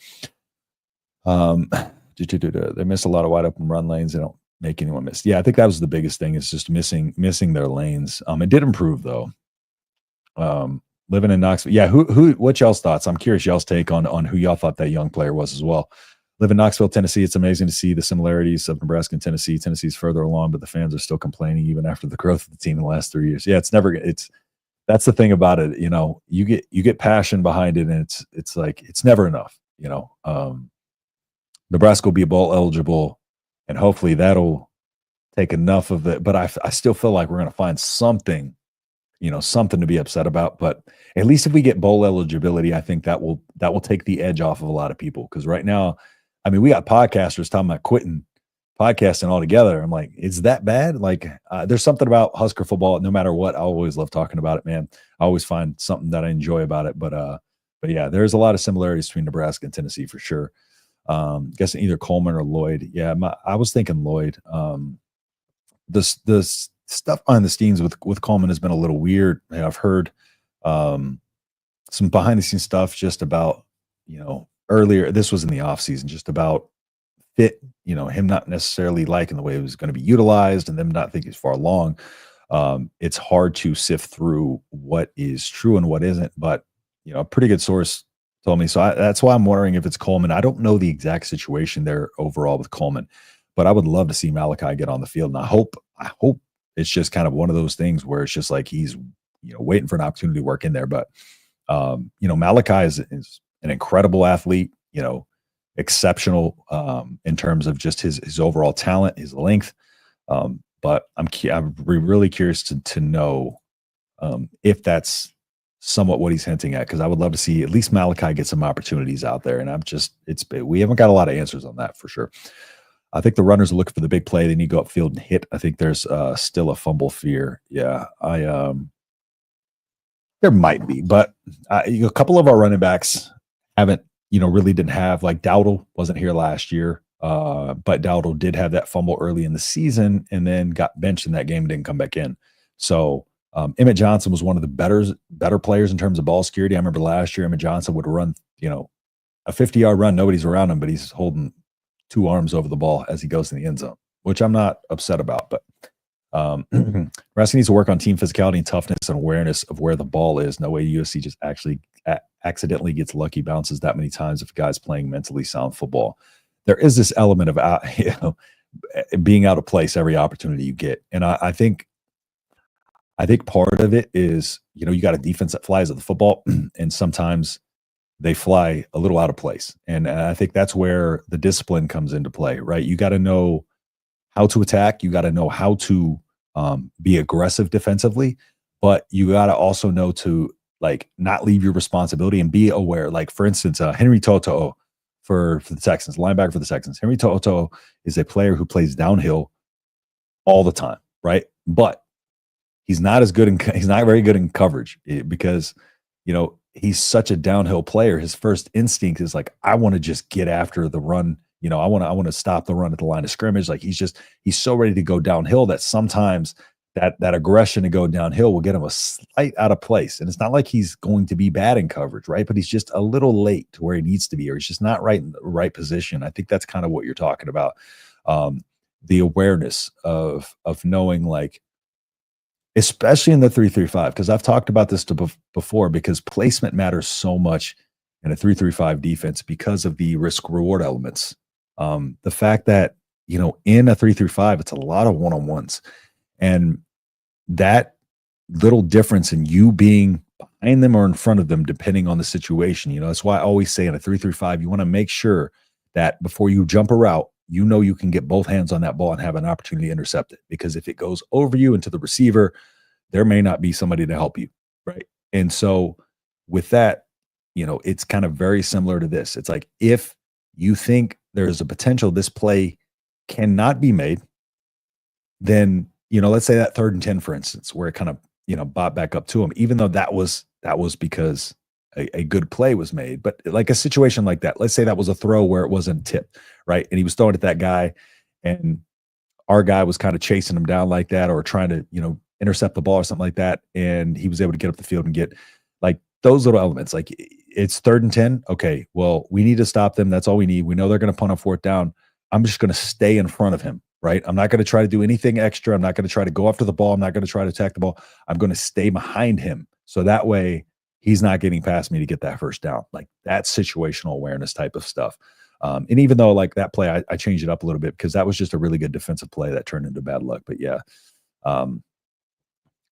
S1: They miss a lot of wide open run lanes. They don't make anyone miss. Yeah, I think that was the biggest thing, is just missing their lanes. It did improve though. Living in Knoxville. Yeah, what's y'all's thoughts? I'm curious y'all's take on who y'all thought that young player was as well. Live in Knoxville, Tennessee. It's amazing to see the similarities of Nebraska and Tennessee. Tennessee's further along, but the fans are still complaining even after the growth of the team in the last 3 years. Yeah, that's the thing about it. You get passion behind it, and it's like it's never enough. Nebraska will be bowl eligible, and hopefully that'll take enough of it. But I still feel like we're going to find something, something to be upset about. But at least if we get bowl eligibility, I think that will take the edge off of a lot of people. Because right now, I mean, we got podcasters talking about quitting podcasting altogether. I'm like, is that bad? Like, there's something about Husker football. No matter what, I always love talking about it, man. I always find something that I enjoy about it. But yeah, there's a lot of similarities between Nebraska and Tennessee for sure. Guessing either Coleman or Lloyd. Yeah, I was thinking Lloyd. The stuff behind the scenes with Coleman has been a little weird. I've heard some behind the scenes stuff just about earlier, this was in the offseason, just about fit, him not necessarily liking the way it was going to be utilized and them not thinking it's far along. It's hard to sift through what is true and what isn't, but a pretty good source told me. So that's why I'm wondering if it's Coleman. I don't know the exact situation there overall with Coleman, but I would love to see Malachi get on the field. And I hope it's just kind of one of those things where it's just like he's, waiting for an opportunity to work in there. But, Malachi is an incredible athlete, exceptional in terms of just his overall talent, his length. But I'm really curious to know if that's somewhat what he's hinting at, because I would love to see at least Malachi get some opportunities out there. And we haven't got a lot of answers on that for sure. I think the runners are looking for the big play. They need to go upfield and hit. I think there's still a fumble fear. Yeah, there might be, but a couple of our running backs haven't, really didn't have, like Dowdle wasn't here last year, but Dowdle did have that fumble early in the season and then got benched in that game and didn't come back in. So Emmett Johnson was one of the better players in terms of ball security. I remember last year Emmett Johnson would run, a 50-yard run, nobody's around him, but he's holding two arms over the ball as he goes in the end zone, which I'm not upset about. But Nebraska needs to work on team physicality and toughness and awareness of where the ball is. No way USC just actually accidentally gets lucky bounces that many times if a guy's playing mentally sound football. There is this element of being out of place every opportunity you get, and I think part of it is you got a defense that flies at the football, and sometimes they fly a little out of place, and I think that's where the discipline comes into play. Right, you got to know how to attack, you got to know how to be aggressive defensively, but you got to also know to not leave your responsibility and be aware. Like, for instance, Henry To'oTo'o for the Texans, linebacker for the Texans. Henry To'oTo'o is a player who plays downhill all the time, right? But he's not very good in coverage because, he's such a downhill player. His first instinct is like, I want to just get after the run. I want to stop the run at the line of scrimmage. Like he's so ready to go downhill that sometimes that aggression to go downhill will get him a slight out of place. And it's not like he's going to be bad in coverage, right? But he's just a little late to where he needs to be, or he's just not right in the right position. I think that's kind of what you're talking about. The awareness of knowing, especially in the 3-3-5, because I've talked about this before, because placement matters so much in a 3-3-5 defense because of the risk reward elements. The fact that, in a 3-3-5, it's a lot of one-on-ones, and that little difference in you being behind them or in front of them, depending on the situation, that's why I always say in a 3-3-5, you want to make sure that before you jump a route, you can get both hands on that ball and have an opportunity to intercept it. Because if it goes over you into the receiver, there may not be somebody to help you, right? And so with that, it's kind of very similar to this. It's like, if you think there's a potential this play cannot be made, then, let's say that 3rd and 10, for instance, where it kind of, bought back up to him, even though that was because a good play was made. But like a situation like that, let's say that was a throw where it wasn't tipped, right? And he was throwing at that guy, and our guy was kind of chasing him down like that, or trying to, intercept the ball or something like that. And he was able to get up the field and get those little elements. Like, it's 3rd and 10. Okay, well, we need to stop them. That's all we need. We know they're going to punt on 4th down. I'm just going to stay in front of him, right? I'm not going to try to do anything extra. I'm not going to try to go after the ball. I'm not going to try to attack the ball. I'm going to stay behind him. So that way he's not getting past me to get that 1st down. Like, that situational awareness type of stuff. And even though that play, I changed it up a little bit because that was just a really good defensive play that turned into bad luck. But yeah,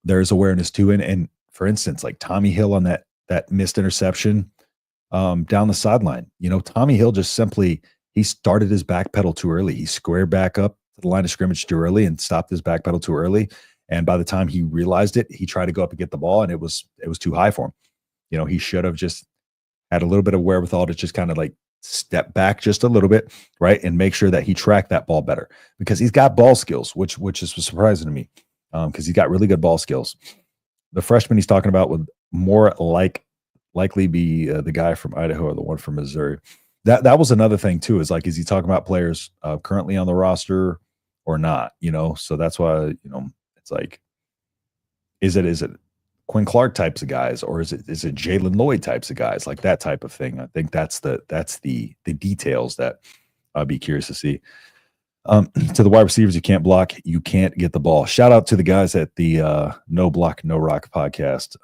S1: there's awareness too. And for instance, like Tommy Hill on that missed interception down the sideline, Tommy Hill just simply, he started his back pedal too early. He squared back up to the line of scrimmage too early and stopped his back pedal too early. And by the time he realized it, he tried to go up and get the ball, and it was too high for him. He should have just had a little bit of wherewithal to just kind of step back just a little bit, right? And make sure that he tracked that ball better, because he's got ball skills, which is surprising to me, because he's got really good ball skills. The freshman he's talking about would more likely be the guy from Idaho or the one from Missouri. That was another thing too, is is he talking about players currently on the roster or not? So that's why, it's like, is it Quinn Clark types of guys, or is it Jalen Lloyd types of guys, like that type of thing? I think that's the details that I'd be curious to see. To the wide receivers, you can't block, you can't get the ball. Shout out to the guys at the No Block No Rock podcast.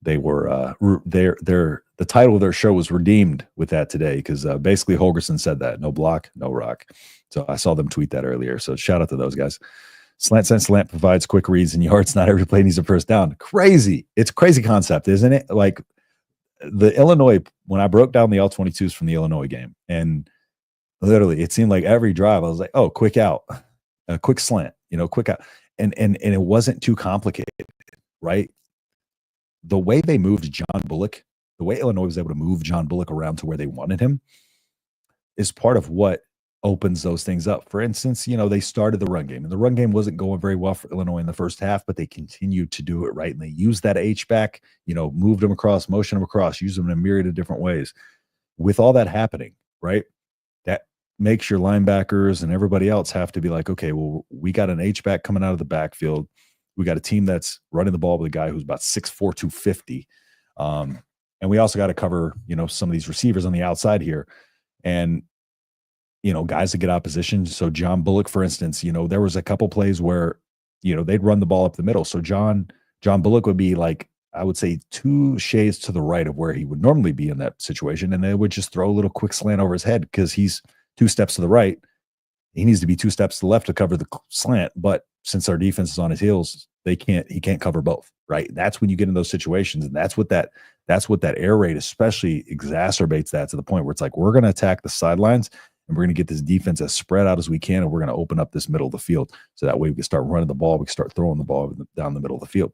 S1: They were the title of their show was redeemed with that today, because basically Holgorsen said that no block, no rock. So I saw them tweet that earlier. So shout out to those guys. Slant sense slant provides quick reads and yards. Not every play needs a first down. Crazy. It's a crazy concept, isn't it? Like the Illinois, when I broke down the L-22s from the Illinois game, and literally it seemed like every drive I was like, oh, quick out, a quick slant, quick out. And it wasn't too complicated, right? The way they moved John Bullock, the way Illinois was able to move John Bullock around to where they wanted him, is part of what opens those things up. For instance, they started the run game, and the run game wasn't going very well for Illinois in the first half, but they continued to do it right. And they used that H-back, moved them across, motioned them across, used them in a myriad of different ways. With all that happening, right, that makes your linebackers and everybody else have to be like, okay, well, we got an H-back coming out of the backfield. We got a team that's running the ball with a guy who's about 6'4", 250. And we also got to cover, some of these receivers on the outside here. And, guys that get out of position. So John Bullock, for instance, there was a couple plays where, they'd run the ball up the middle. So John Bullock would be like, I would say 2 shades to the right of where he would normally be in that situation. And they would just throw a little quick slant over his head because he's 2 steps to the right. He needs to be 2 steps to the left to cover the slant. But since our defense is on his heels, he can't cover both, right? That's when you get in those situations. And that's what that air raid especially exacerbates that, to the point where it's like, we're going to attack the sidelines and we're going to get this defense as spread out as we can. And we're going to open up this middle of the field. So that way we can start running the ball. We can start throwing the ball down the middle of the field.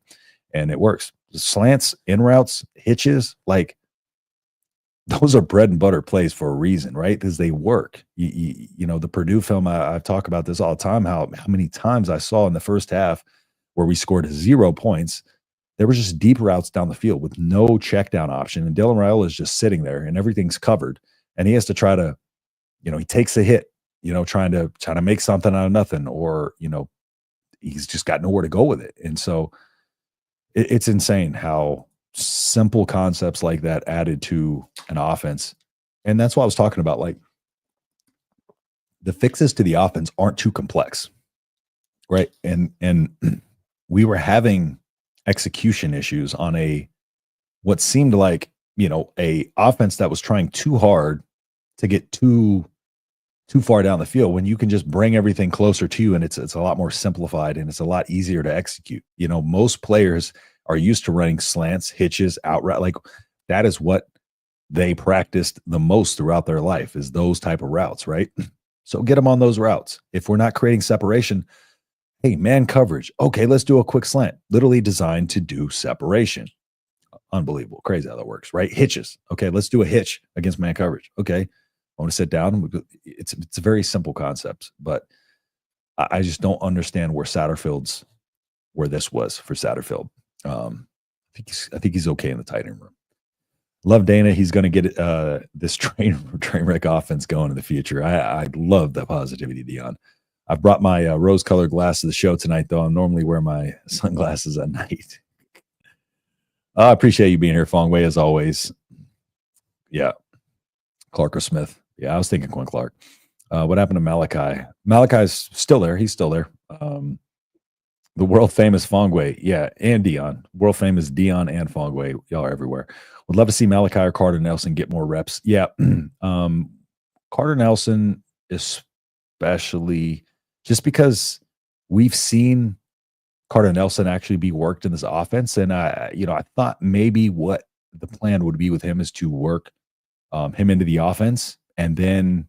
S1: And it works. Slants, in routes, hitches, like those are bread and butter plays for a reason, right? Because they work. The Purdue film, I talk about this all the time, how many times I saw in the first half where we scored 0 points. There was just deep routes down the field with no check down option. And Dylan Raiola is just sitting there and everything's covered. And he has to try to, he takes a hit, trying to make something out of nothing, or, he's just got nowhere to go with it. And so it's insane how simple concepts like that added to an offense. And that's what I was talking about. Like, the fixes to the offense aren't too complex, right? And we were having execution issues on what seemed like, a offense that was trying too hard to get too far down the field, when you can just bring everything closer to you, and it's a lot more simplified and it's a lot easier to execute. Most players are used to running slants, hitches, out route. Like, that is what they practiced the most throughout their life, is those type of routes, right? So get them on those routes. If we're not creating separation, hey, man coverage. Okay, let's do a quick slant, literally designed to do separation. Unbelievable. Crazy how that works, right? Hitches. Okay, let's do a hitch against man coverage. Okay, I want to sit down. It's a very simple concept, but I just don't understand where this was for Satterfield. I think he's okay in the tight end room. Love Dana. He's going to get this train wreck offense going in the future. I love the positivity, Dion. I've brought my rose-colored glass to the show tonight, though. I normally wear my sunglasses at night. I appreciate you being here, Fongwei, as always. Yeah. Clark or Smith. Yeah, I was thinking Quinn Clark. What happened to Malachi? Malachi's still there. He's still there. The world-famous Fongwei. Yeah, and Dion. World-famous Dion and Fongwei. Y'all are everywhere. Would love to see Malachi or Carter Nelson get more reps. Yeah. Carter Nelson, especially, just because we've seen Carter Nelson actually be worked in this offense. And I thought maybe what the plan would be with him is to work him into the offense, and then,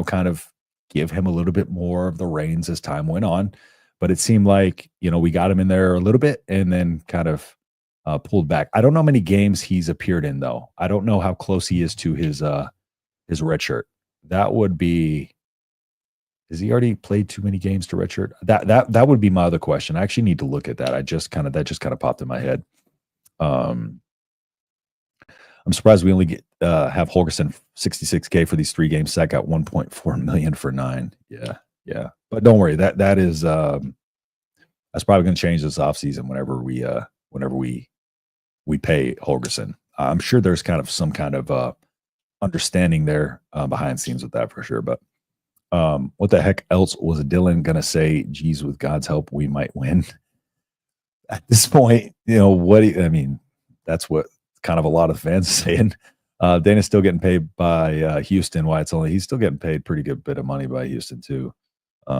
S1: kind of give him a little bit more of the reins as time went on. But it seemed like, we got him in there a little bit and then kind of pulled back. I don't know how many games he's appeared in, though. I don't know how close he is to his red shirt. That would be, has he already played too many games to redshirt? That would be my other question. I actually need to look at that. That just kind of popped in my head. I'm surprised we only have Holgorsen $66K for these 3 games. Zach got $1.4 million for 9. Yeah. But don't worry, that's probably going to change this offseason whenever we whenever we pay Holgorsen. I'm sure there's kind of some kind of understanding there behind the scenes with that for sure. But what the heck else was Dylan gonna say? Geez, with God's help, we might win. At this point, I mean, that's what kind of a lot of fans are saying. Dana's still getting paid by Houston. He's still getting paid pretty good bit of money by Houston too. He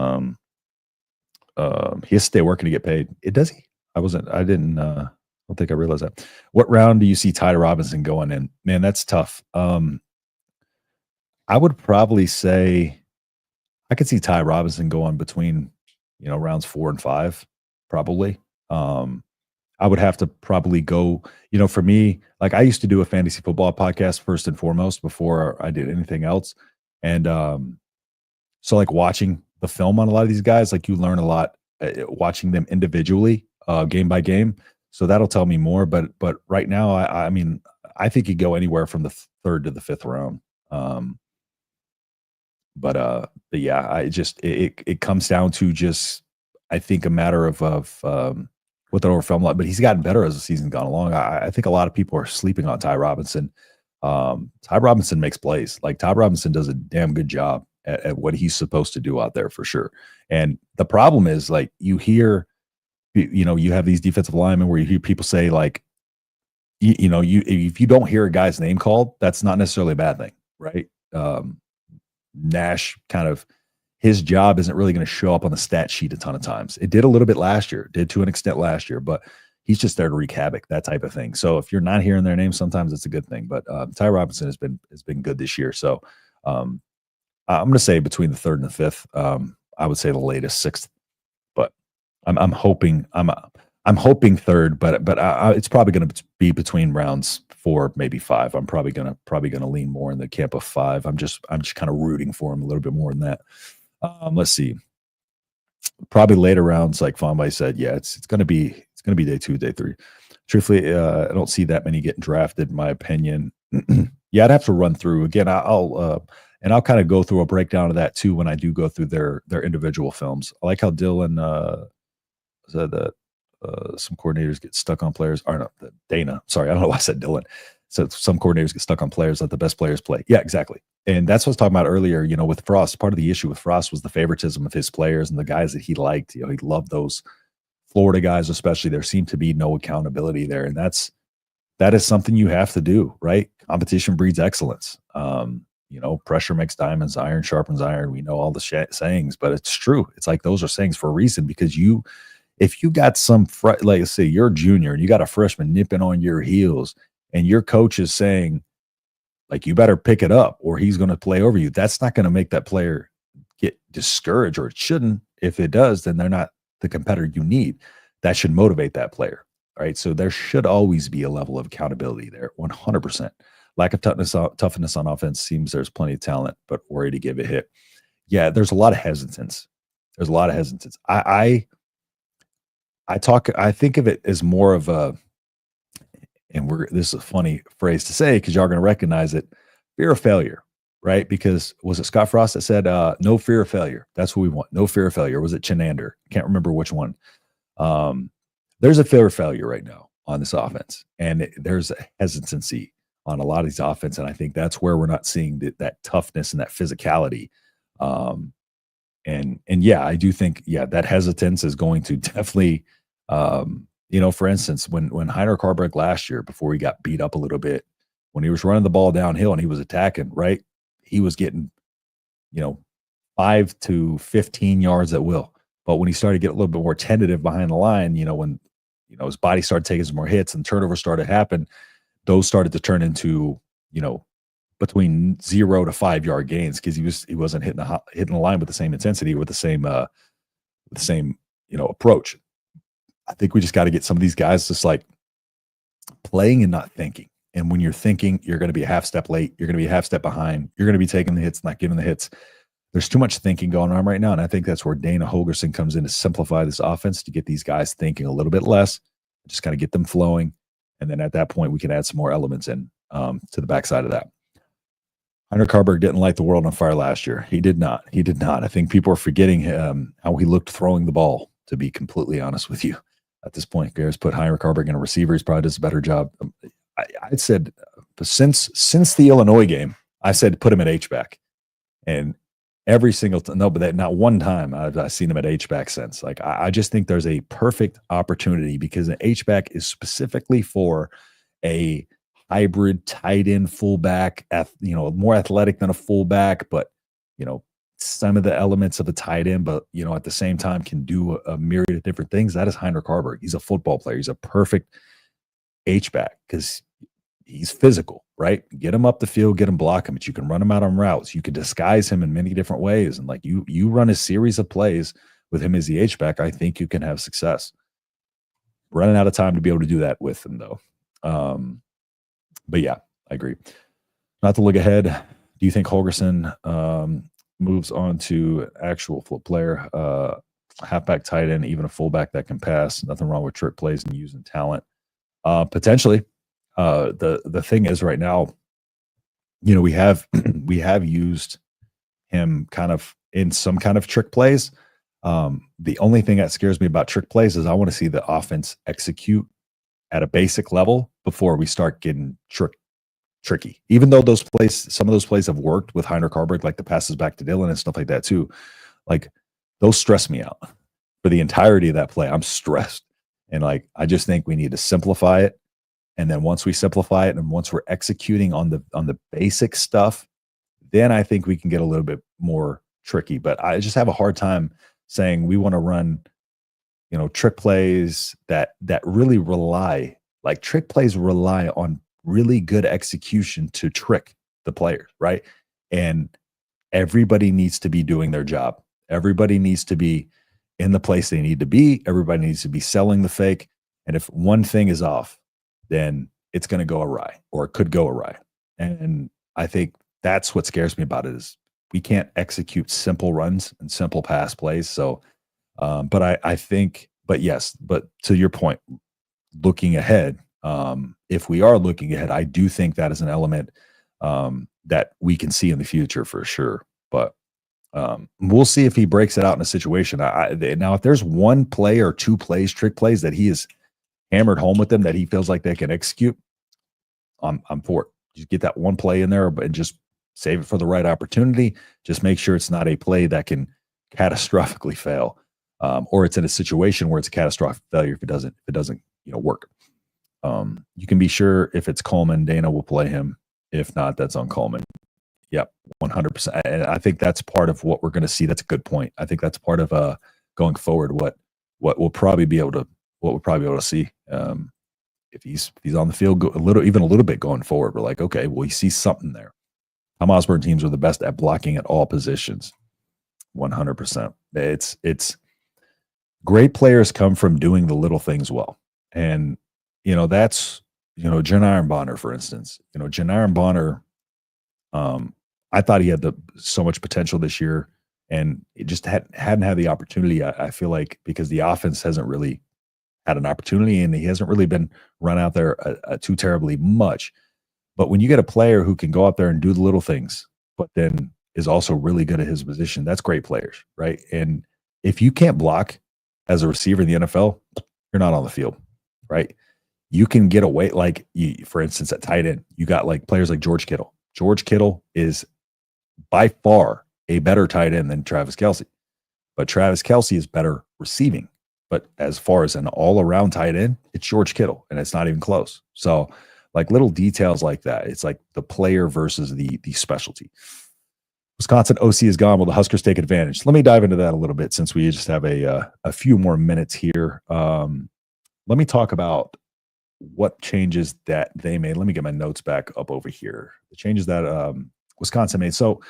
S1: has to stay working to get paid. Does he? I don't think I realized that. What round do you see Ty Robinson going in? Man, that's tough. I would probably say I could see Ty Robinson going between, rounds 4 and 5, probably. I would have to probably go, for me, like I used to do a fantasy football podcast first and foremost before I did anything else. And so like watching the film on a lot of these guys, like you learn a lot watching them individually, game by game. So that'll tell me more. But right now, I mean, I think you go anywhere from the 3rd to the 5th round. But yeah, it comes down to just, I think, a matter of what the over film like. But he's gotten better as the season's gone along. I think a lot of people are sleeping on Ty Robinson. Ty Robinson makes plays. Like Ty Robinson does a damn good job at what he's supposed to do out there for sure. And the problem is, like, you hear, you have these defensive linemen where you hear people say, like, if you don't hear a guy's name called, that's not necessarily a bad thing, right? Nash kind of, his job isn't really going to show up on the stat sheet a ton of times. It did a little bit last year, did to an extent last year, but he's just there to wreak havoc, that type of thing. So if you're not hearing their name, sometimes it's a good thing. But Ty Robinson has been good this year. So I'm going to say between the 3rd and the 5th. I would say the latest 6th, but I'm hoping 3rd, but it's probably going to be between rounds 4, maybe 5. I'm probably gonna lean more in the camp of 5. I'm just kind of rooting for him a little bit more than that. Let's see. Probably later rounds, like Fonby said. Yeah, it's gonna be day 2, day 3. Truthfully, I don't see that many getting drafted, in my opinion. Yeah, I'd have to run through again. I'll kind of go through a breakdown of that too when I do go through their individual films. I like how Dylan said that some coordinators get stuck on players. Or no, Dana. Sorry, I don't know why I said Dylan. So some coordinators get stuck on players that the best players play. Yeah, exactly. And that's what I was talking about earlier. With Frost, part of the issue with Frost was the favoritism of his players and the guys that he liked. He loved those Florida guys, especially. There seemed to be no accountability there, and that is something you have to do, right? Competition breeds excellence. Pressure makes diamonds, iron sharpens iron. We know all the sayings, but it's true. It's like those are sayings for a reason, because if you got some, like say you're a junior and you got a freshman nipping on your heels and your coach is saying, like, you better pick it up or he's going to play over you, that's not going to make that player get discouraged, or it shouldn't. If it does, then they're not the competitor you need. That should motivate that player, right? So there should always be a level of accountability there, 100%. Lack of toughness on offense. Seems there's plenty of talent, but worried to give a hit. Yeah, there's a lot of hesitance. I think of it as more of a, and this is a funny phrase to say because y'all are going to recognize it, fear of failure, right? Because was it Scott Frost that said, no fear of failure? That's what we want. No fear of failure. Was it Chenander? Can't remember which one. There's a fear of failure right now on this offense, and there's a hesitancy on a lot of these offense, and I think that's where we're not seeing that toughness and that physicality. And yeah, I do think, that hesitance is going to definitely, for instance, when Heinrich Haarberg last year, before he got beat up a little bit, when he was running the ball downhill and he was attacking, right, he was getting, 5 to 15 yards at will. But when he started to get a little bit more tentative behind the line, when, his body started taking some more hits and turnovers started to happen, those started to turn into, between 0 to 5 yard gains, because he wasn't hitting the line with the same intensity, with the same approach. I think we just got to get some of these guys just like playing and not thinking. And when you're thinking, you're going to be a half step late. You're going to be a half step behind. You're going to be taking the hits, not giving the hits. There's too much thinking going on right now. And I think that's where Dana Holgorsen comes in to simplify this offense, to get these guys thinking a little bit less, just kind of get them flowing. And then at that point, we can add some more elements in to the backside of that. Heinrich Haarberg didn't light the world on fire last year. He did not. I think people are forgetting how he looked throwing the ball, to be completely honest with you. at this point. Garrett's put Heinrich Harburg in a receiver. He's probably does a better job. I said since the Illinois game, I said put him at H-back. And every single time, no, but that not one time I've seen him at H-back since. Like, I just think there's a perfect opportunity because an H-back is specifically for a hybrid tight end fullback, more athletic than a fullback, but, some of the elements of a tight end, but, at the same time can do a myriad of different things. That is Heinrich Harburg. He's a football player. He's a perfect H-back because he's physical, right? Get him up the field, get him block him, but you can run him out on routes. You can disguise him in many different ways. And like you run a series of plays with him as the H-back, I think you can have success. Running out of time to be able to do that with him though. But yeah, I agree. Not to look ahead. Do you think Holgorsen moves on to actual float player, halfback, tight end, even a fullback that can pass? Nothing wrong with trick plays and using talent. Potentially. The thing is right now, we have used him kind of in some kind of trick plays. The only thing that scares me about trick plays is I want to see the offense execute at a basic level before we start getting tricky. Even though some of those plays have worked with Heinrich Harburg, like the passes back to Dylan and stuff like that too. Like those stress me out for the entirety of that play. I'm stressed. And like, I just think we need to simplify it. And then once we simplify it and once we're executing on the basic stuff, then I think we can get a little bit more tricky. But I just have a hard time saying we want to run, trick plays that really rely, like trick plays rely on really good execution to trick the players, right? And everybody needs to be doing their job. Everybody needs to be in the place they need to be. Everybody needs to be selling the fake. And if one thing is off, then it's going to go awry, or it could go awry. And I think that's what scares me about it is we can't execute simple runs and simple pass plays. So, but to your point, looking ahead, if we are looking ahead, I do think that is an element that we can see in the future for sure. But we'll see if he breaks it out in a situation. Now, if there's one play or two plays, trick plays that he is hammered home with them that he feels like they can execute, I'm for it. Just get that one play in there and just save it for the right opportunity. Just make sure it's not a play that can catastrophically fail, or it's in a situation where it's a catastrophic failure if it doesn't work. You can be sure if it's Coleman, Dana will play him. If not, that's on Coleman. Yep, 100%. And I think that's part of what we're going to see. That's a good point. I think that's part of going forward. What we'll probably be able to see if he's on the field a little bit going forward. We're like, okay, well, you see something there. Tom Osborne teams are the best at blocking at all positions. 100%. It's great players come from doing the little things well, and that's Janiron Bonner, for instance. Janiron Bonner. I thought he had so much potential this year, and it just hadn't had the opportunity. I feel like because the offense hasn't really had an opportunity, and he hasn't really been run out there too terribly much. But when you get a player who can go out there and do the little things, but then is also really good at his position, that's great players, right? And if you can't block as a receiver in the NFL, you're not on the field, right? You can get away, for instance, at tight end, you got like players like George Kittle. George Kittle is by far a better tight end than Travis Kelce, but Travis Kelce is better receiving. But as far as an all-around tight end, it's George Kittle, and it's not even close. So, like little details like that, it's like the player versus the specialty. Wisconsin OC is gone. Will the Huskers take advantage? Let me dive into that a little bit since we just have a few more minutes here. Let me talk about what changes that they made. Let me get my notes back up over here. The changes that Wisconsin made. So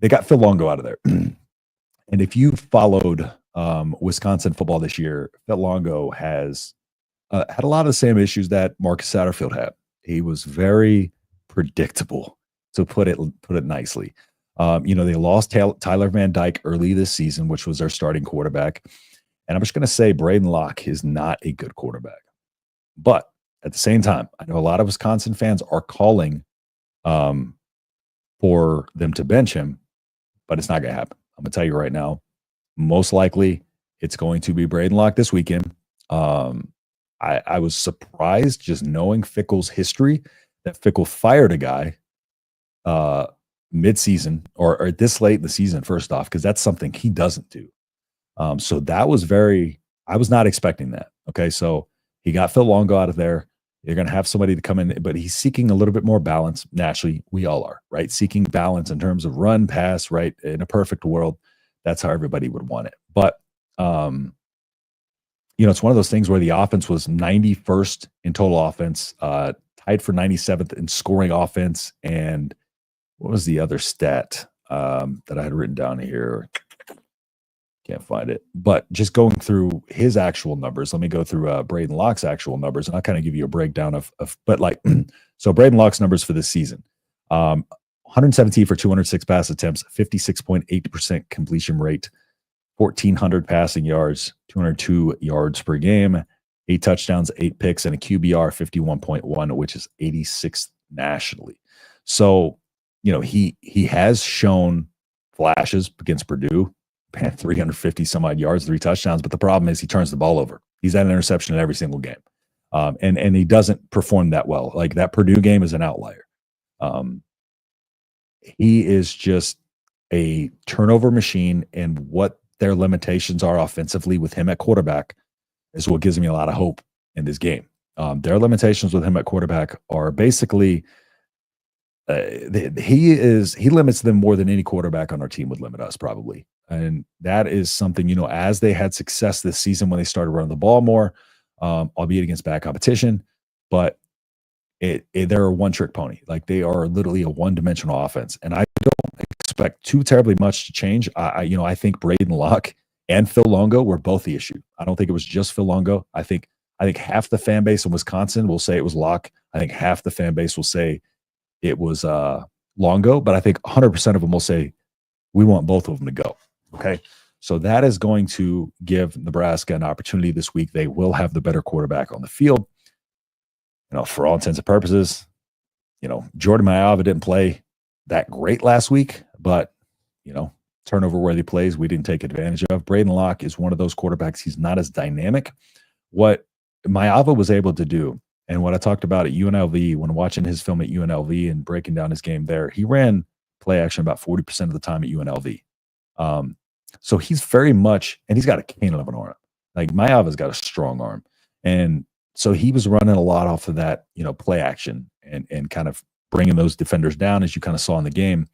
S1: they got Phil Longo out of there. And if you followed Wisconsin football this year, Phil Longo has had a lot of the same issues that Marcus Satterfield had. He was very predictable, to put it nicely. They lost Tyler Van Dyke early this season, which was their starting quarterback. And I'm just going to say Braden Lock is not a good quarterback. But at the same time, I know a lot of Wisconsin fans are calling for them to bench him, but it's not going to happen. I'm going to tell you right now, most likely it's going to be Braden Lock this weekend. Um, I was surprised just knowing Fickle's history that Fickle fired a guy mid-season or this late in the season, first off, because that's something he doesn't do. So that was I was not expecting that. Okay. So he got Phil Longo out of there. You're going to have somebody to come in, but he's seeking a little bit more balance. Naturally, we all are, right? Seeking balance in terms of run, pass, right? In a perfect world, that's how everybody would want it. But, it's one of those things where the offense was 91st in total offense, tied for 97th in scoring offense. And what was the other stat that I had written down here? Can't find it. But just going through his actual numbers, let me go through Braden Lock's actual numbers, and I'll kind of give you a breakdown of but like, so Braden Lock's numbers for this season. 117 for 206 pass attempts, 56.8% completion rate, 1,400 passing yards, 202 yards per game, 8 touchdowns, 8 picks, and a QBR 51.1, which is 86th nationally. So, he has shown flashes against Purdue. 350 some odd yards, 3 touchdowns. But the problem is he turns the ball over. He's had an interception in every single game. And he doesn't perform that well. Like that Purdue game is an outlier. He is just a turnover machine, and what their limitations are offensively with him at quarterback is what gives me a lot of hope in this game. Their limitations with him at quarterback are basically he limits them more than any quarterback on our team would limit us probably. And that is something, as they had success this season when they started running the ball more, albeit against bad competition, but they're a one-trick pony. Like they are literally a one-dimensional offense. And I don't expect too terribly much to change. I think Braden Lock and Phil Longo were both the issue. I don't think it was just Phil Longo. I think half the fan base in Wisconsin will say it was Lock. I think half the fan base will say it was Longo, but I think 100% of them will say we want both of them to go. Okay. So that is going to give Nebraska an opportunity this week. They will have the better quarterback on the field. For all intents and purposes, Jordan Mailata didn't play that great last week, but, turnover worthy plays we didn't take advantage of. Braden Lock is one of those quarterbacks. He's not as dynamic. What Mailata was able to do, and what I talked about at UNLV when watching his film at UNLV and breaking down his game there, he ran play action about 40% of the time at UNLV. So he's very much, and he's got a cane of an arm. Like Mailata's got a strong arm. And so he was running a lot off of that, play action and kind of bringing those defenders down, as you kind of saw in the game.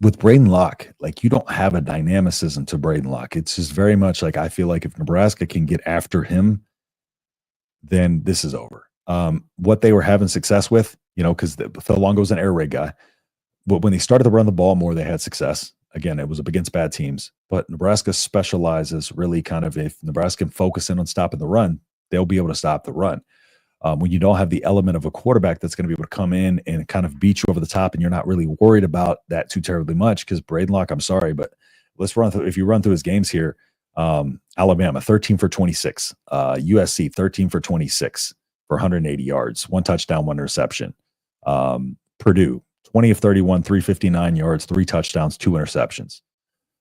S1: With Braden Lock, like you don't have a dynamicism to Braden Lock. It's just very much like I feel like if Nebraska can get after him, then this is over. What they were having success with, because Phil Longo's an air raid guy. But when they started to run the ball more, they had success. Again, it was up against bad teams. But Nebraska specializes really kind of if Nebraska can focus in on stopping the run, they'll be able to stop the run. When you don't have the element of a quarterback that's going to be able to come in and kind of beat you over the top and you're not really worried about that too terribly much because Braden Lock, I'm sorry, but let's run through, if you run through his games here, Alabama, 13 for 26, USC, 13 for 26 for 180 yards, 1 touchdown, 1 interception. Purdue, 20 of 31, 359 yards, 3 touchdowns, 2 interceptions.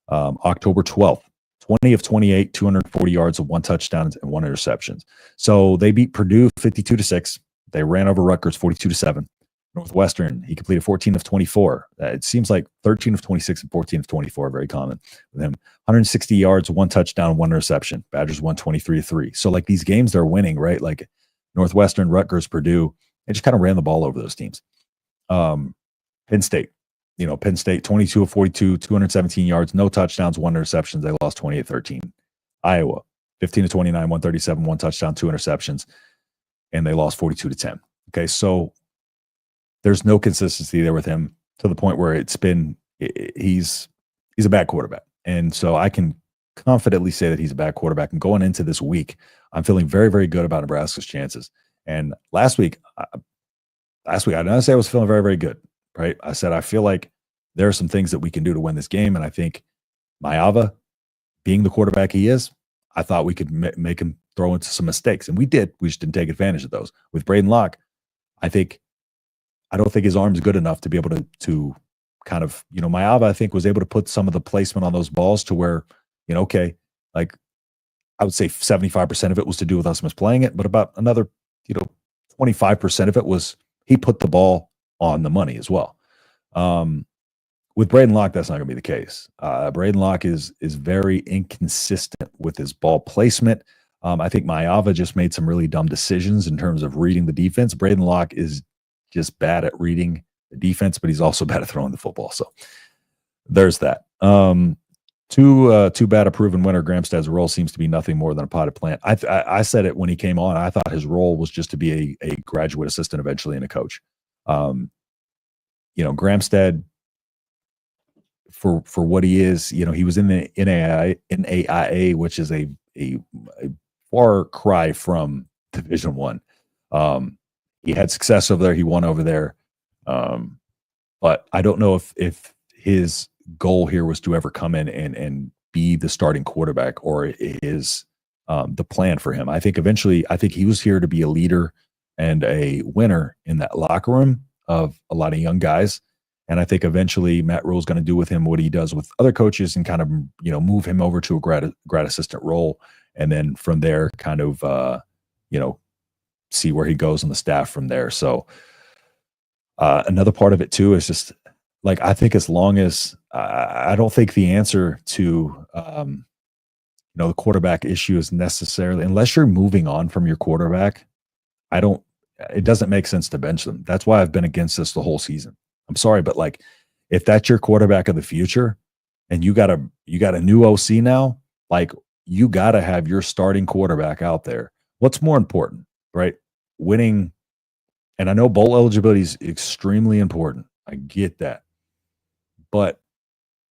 S1: October 12th, 20 of 28, 240 yards of 1 touchdown and 1 interceptions. So they beat Purdue 52-6. They ran over Rutgers 42-7. Northwestern, he completed 14 of 24. It seems like 13 of 26 and 14 of 24 are very common with him. 160 yards, 1 touchdown, 1 interception. Badgers won 23-3. So like these games they're winning, right? Like Northwestern, Rutgers, Purdue, they just kind of ran the ball over those teams. Penn State, 22 of 42, 217 yards, no touchdowns, 1 interception. They lost 28-13. Iowa, 15 of 29, 137, 1 touchdown, 2 interceptions, and they lost 42-10. Okay, so there's no consistency there with him to the point where he's a bad quarterback. And so I can confidently say that he's a bad quarterback. And going into this week, I'm feeling very, very good about Nebraska's chances. And last week, I did not say I was feeling very, very good, right? I said, I feel like there are some things that we can do to win this game. And I think Mailata, being the quarterback he is, I thought we could make him throw into some mistakes. And we did. We just didn't take advantage of those. With Braden Lock, I don't think his arm's good enough to be able to kind of, Mailata, I think, was able to put some of the placement on those balls to where, okay, like I would say 75% of it was to do with us misplaying it, but about another, 25% of it was he put the ball on the money as well. With Braden Lock, that's not going to be the case. Braden Lock is very inconsistent with his ball placement. I think Mayava just made some really dumb decisions in terms of reading the defense. Braden Lock is just bad at reading the defense, but he's also bad at throwing the football. So there's that. Too bad a proven winner. Gramstad's role seems to be nothing more than a potted plant. I said it when he came on. I thought his role was just to be a graduate assistant eventually and a coach. Gramstad, for what he is, he was in the NAIA, which is a far cry from Division One. He had success over there. He won over there. But I don't know if his goal here was to ever come in and be the starting quarterback, or is the plan for him. I think eventually, he was here to be a leader and a winner in that locker room of a lot of young guys. And I think eventually Matt Rhule's going to do with him what he does with other coaches and kind of, move him over to a grad assistant role. And then from there, kind of, see where he goes on the staff from there. So another part of it too is just like, I think as long as I don't think the answer to, the quarterback issue is necessarily, unless you're moving on from your quarterback, it doesn't make sense to bench them. That's why I've been against this the whole season. I'm sorry, but like, if that's your quarterback of the future and you got a new OC now, like, you got to have your starting quarterback out there. What's more important, right? Winning. And I know bowl eligibility is extremely important. I get that. But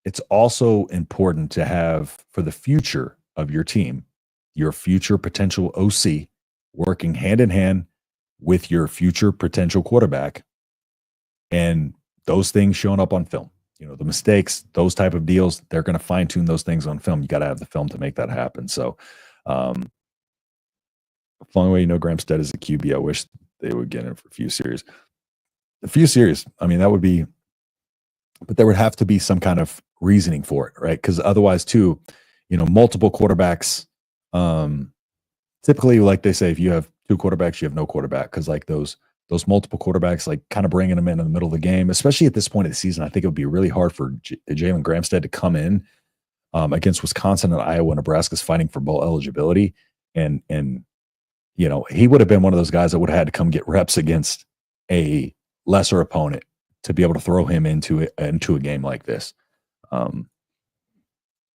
S1: it's also important to have, for the future of your team, your future potential OC working hand in hand with your future potential quarterback, and those things showing up on film. The mistakes, those type of deals, they're going to fine tune those things on film. You got to have the film to make that happen. So, the only way Gramstad is a QB, I wish they would get him for a few series. I mean, that would be, but there would have to be some kind of reasoning for it, right? Because otherwise, too, multiple quarterbacks. Typically, like they say, if you have two quarterbacks, you have no quarterback, because like those multiple quarterbacks, like kind of bringing them in the middle of the game, especially at this point of the season, I think it would be really hard for Jalen Gramstad to come in against Wisconsin and Iowa. Nebraska's fighting for bowl eligibility, and he would have been one of those guys that would have had to come get reps against a lesser opponent to be able to throw him into a game like this.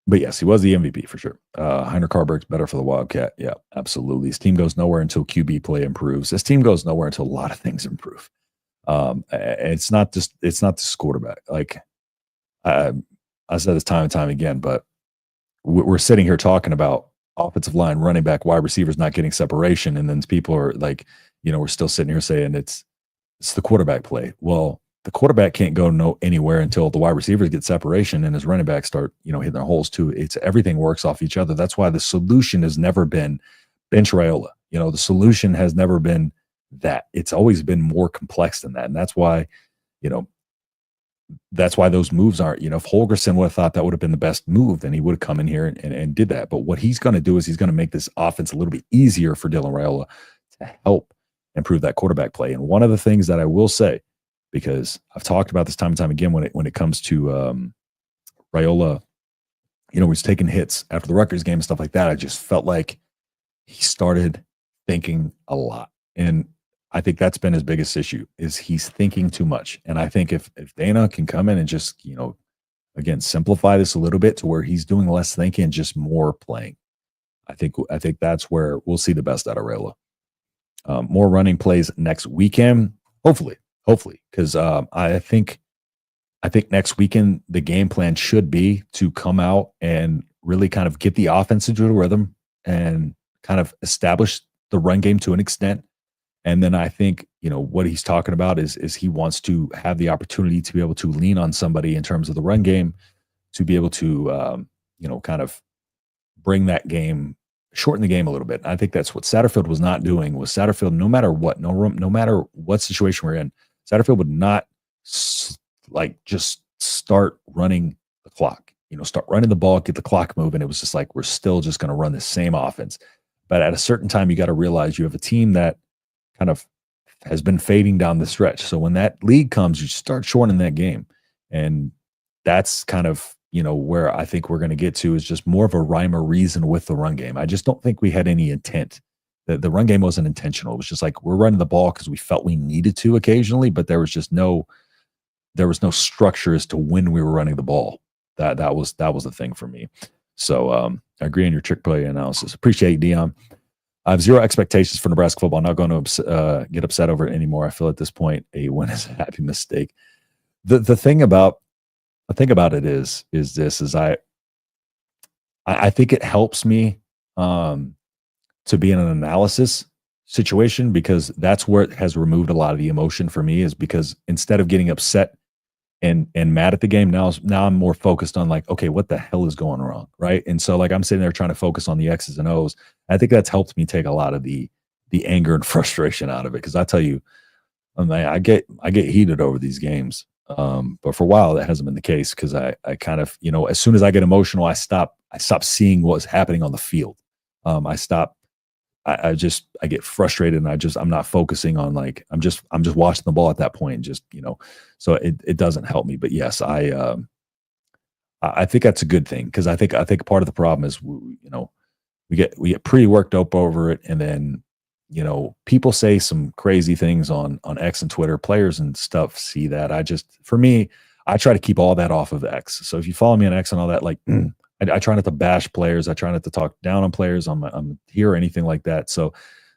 S1: But yes, he was the MVP for sure. Heiner Carberg's better for the Wildcat. Yeah, absolutely. His team goes nowhere until QB play improves. This team goes nowhere until a lot of things improve. It's not just quarterback. Like I said this time and time again, but we're sitting here talking about offensive line, running back, wide receivers not getting separation, and then people are like, we're still sitting here saying it's the quarterback play. Well, the quarterback can't go anywhere until the wide receivers get separation and his running backs start, hitting their holes too. It's everything works off each other. That's why the solution has never been bench Raiola. The solution has never been that. It's always been more complex than that. And that's why, those moves aren't, if Holgorsen would have thought that would have been the best move, then he would have come in here and did that. But what he's going to do is he's going to make this offense a little bit easier for Dylan Raiola to help improve that quarterback play. And one of the things that I will say, because I've talked about this time and time again when it comes to Raiola, he's taking hits after the Rutgers game and stuff like that. I just felt like he started thinking a lot. And I think that's been his biggest issue, is he's thinking too much. And I think if Dana can come in and just, again, simplify this a little bit to where he's doing less thinking and just more playing, I think that's where we'll see the best out of Raiola. More running plays next weekend, hopefully, because I think next weekend the game plan should be to come out and really kind of get the offense into a rhythm and kind of establish the run game to an extent. And then I think, what he's talking about is he wants to have the opportunity to be able to lean on somebody in terms of the run game to be able to, kind of bring that game, shorten the game a little bit. And I think that's what Satterfield was not doing. Was Satterfield, no matter what, no matter what situation we're in, Satterfield would not just start running the clock. start running the ball, get the clock moving. It was just like, we're still just going to run the same offense. But at a certain time, you got to realize you have a team that kind of has been fading down the stretch. So when that lead comes, you start shortening that game. And that's kind of, where I think we're going to get to is just more of a rhyme or reason with the run game. I just don't think we had any intent. The run game wasn't intentional. It was just like, we're running the ball because we felt we needed to occasionally, but there was no structure as to when we were running the ball. That was the thing for me. So I agree on your trick play analysis. Appreciate it, Dion. I have zero expectations for Nebraska football. I'm not going to get upset over it anymore. I feel at this point a win is a happy mistake. The thing about it is I think it helps me to be in an analysis situation, because that's where it has removed a lot of the emotion for me, is because instead of getting upset and mad at the game, now I'm more focused on like, okay, what the hell is going wrong, right? And so like I'm sitting there trying to focus on the X's and O's. I think that's helped me take a lot of the anger and frustration out of it, because I tell you, I get heated over these games. But for a while that hasn't been the case, because I kind of, as soon as I get emotional, I stop seeing what's happening on the field. I get frustrated, and I'm not focusing on, like, I'm just watching the ball at that point, and just, so it doesn't help me. But yes, I think that's a good thing, because I think part of the problem is, we get pretty worked up over it, and then, people say some crazy things on X and Twitter. Players and stuff see that. For me, I try to keep all that off of X. So if you follow me on X and all that, like, I try not to bash players. I try not to talk down on players on here or anything like that. So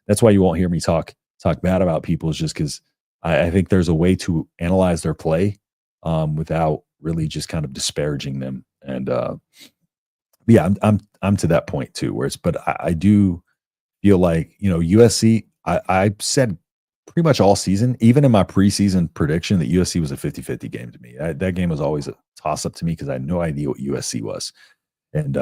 S1: that's why you won't hear me talk bad about people, is just because I think there's a way to analyze their play without really just kind of disparaging them. And yeah, I'm to that point too, but I do feel like, USC, I said pretty much all season, even in my preseason prediction, that USC was a 50-50 game to me. That game was always a toss-up to me, because I had no idea what USC was. And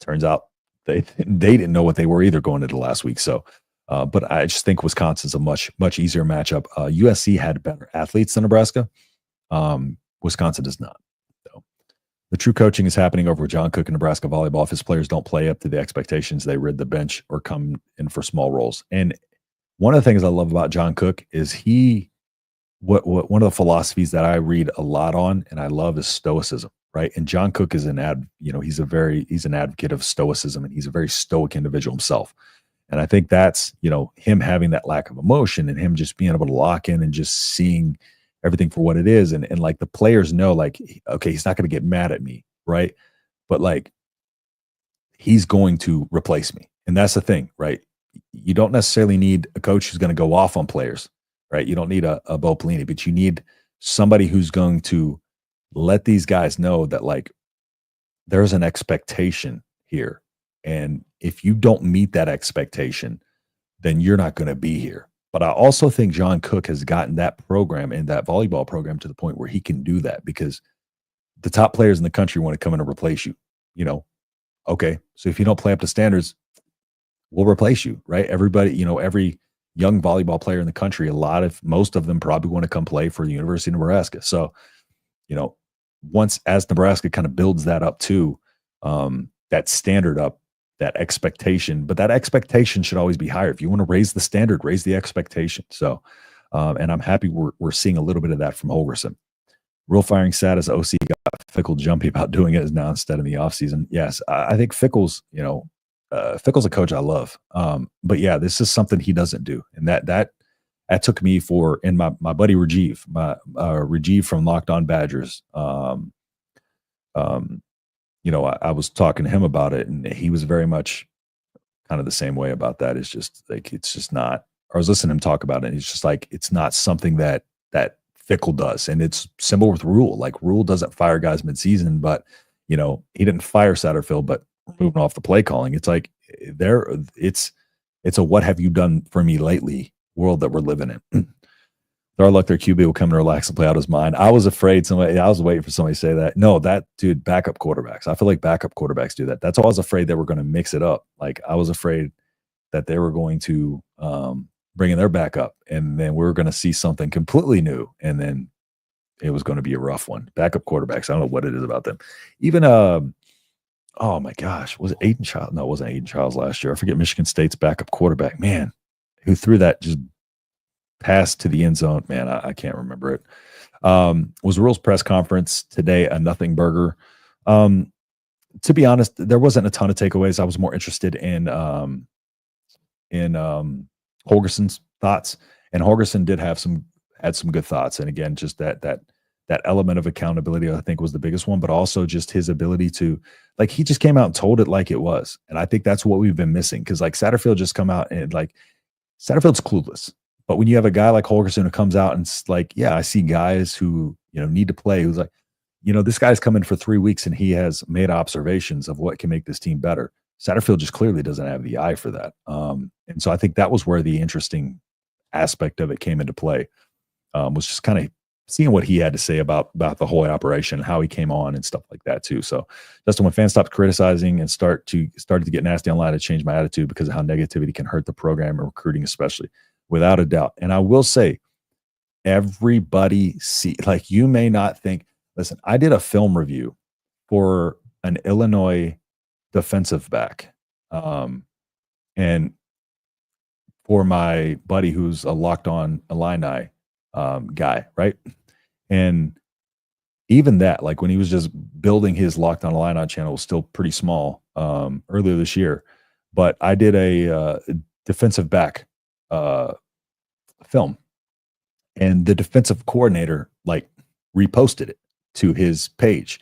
S1: turns out they didn't know what they were either going into the last week. So, but I just think Wisconsin's a much easier matchup. USC had better athletes than Nebraska. Wisconsin does not. So the true coaching is happening over with John Cook in Nebraska volleyball. If his players don't play up to the expectations, they rid the bench or come in for small roles. And one of the things I love about John Cook is one of the philosophies that I read a lot on, and I love, is stoicism, right? And John Cook is he's an advocate of stoicism, and he's a very stoic individual himself. And I think that's, him having that lack of emotion, and him just being able to lock in and just seeing everything for what it is. And like, the players know, like, okay, he's not going to get mad at me, right? But like, he's going to replace me. And that's the thing, right? You don't necessarily need a coach who's going to go off on players, right? You don't need a Bo Pelini, but you need somebody who's going to let these guys know that, like, there's an expectation here. And if you don't meet that expectation, then you're not going to be here. But I also think John Cook has gotten that program and that volleyball program to the point where he can do that, because the top players in the country want to come in and replace you. Okay, so if you don't play up to standards, we'll replace you, right? Everybody, every young volleyball player in the country, most of them probably want to come play for the University of Nebraska. So, once, as Nebraska kind of builds that up too, that standard up, that expectation, but that expectation should always be higher. If you want to raise the standard, raise the expectation. So, and I'm happy we're seeing a little bit of that from Holgorsen. Real firing status, OC got Fickle jumpy about doing it now instead of the offseason. Yes, I think Fickle's, Fickle's a coach I love. But yeah, this is something he doesn't do. And that took me and my buddy Rajiv, Rajiv from Locked On Badgers. I was talking to him about it, and he was very much kind of the same way about that. It's just like, it's just not, I was listening to him talk about it, and it's just like, it's not something that Fickle does. And it's similar with Rule. Like, Rule doesn't fire guys midseason, but he didn't fire Satterfield, but moving off the play calling. It's like, it's a what have you done for me lately world that we're living in. There are luck their QB will come and relax and play out his mind. I was afraid I was waiting for somebody to say that. No, that dude, backup quarterbacks. I feel like backup quarterbacks do that. That's why I was afraid they were going to mix it up. Like, I was afraid that they were going to bring in their backup, and then we were going to see something completely new. And then it was going to be a rough one. Backup quarterbacks, I don't know what it is about them. Even oh my gosh, was it Aiden Child? No, it wasn't Aiden Childs last year. I forget Michigan State's backup quarterback. Man, who threw that just pass to the end zone? Man, I can't remember it. Was Rules press conference today a nothing burger? To be honest, there wasn't a ton of takeaways. I was more interested in Holgorsen's thoughts, and Holgorsen did had some good thoughts. And again, just that element of accountability, I think, was the biggest one, but also just his ability to, like, he just came out and told it like it was. And I think that's what we've been missing, because like Satterfield just come out and like Satterfield's clueless. But when you have a guy like Holgorsen who comes out and it's like, yeah, I see guys who, need to play, who's like, this guy's come in for 3 weeks and he has made observations of what can make this team better. Satterfield just clearly doesn't have the eye for that. And so I think that was where the interesting aspect of it came into play, was just kind of seeing what he had to say about the whole operation, how he came on and stuff like that too. So Justin, when fans stopped criticizing and started to get nasty online, I changed my attitude because of how negativity can hurt the program and recruiting, especially, without a doubt. And I will say, everybody like, you may not think, listen, I did a film review for an Illinois defensive back. And for my buddy who's a Locked On Illini guy, right? And even that, like when he was just building his Locked On Illini channel, was still pretty small earlier this year. But I did a defensive back film, and the defensive coordinator like reposted it to his page.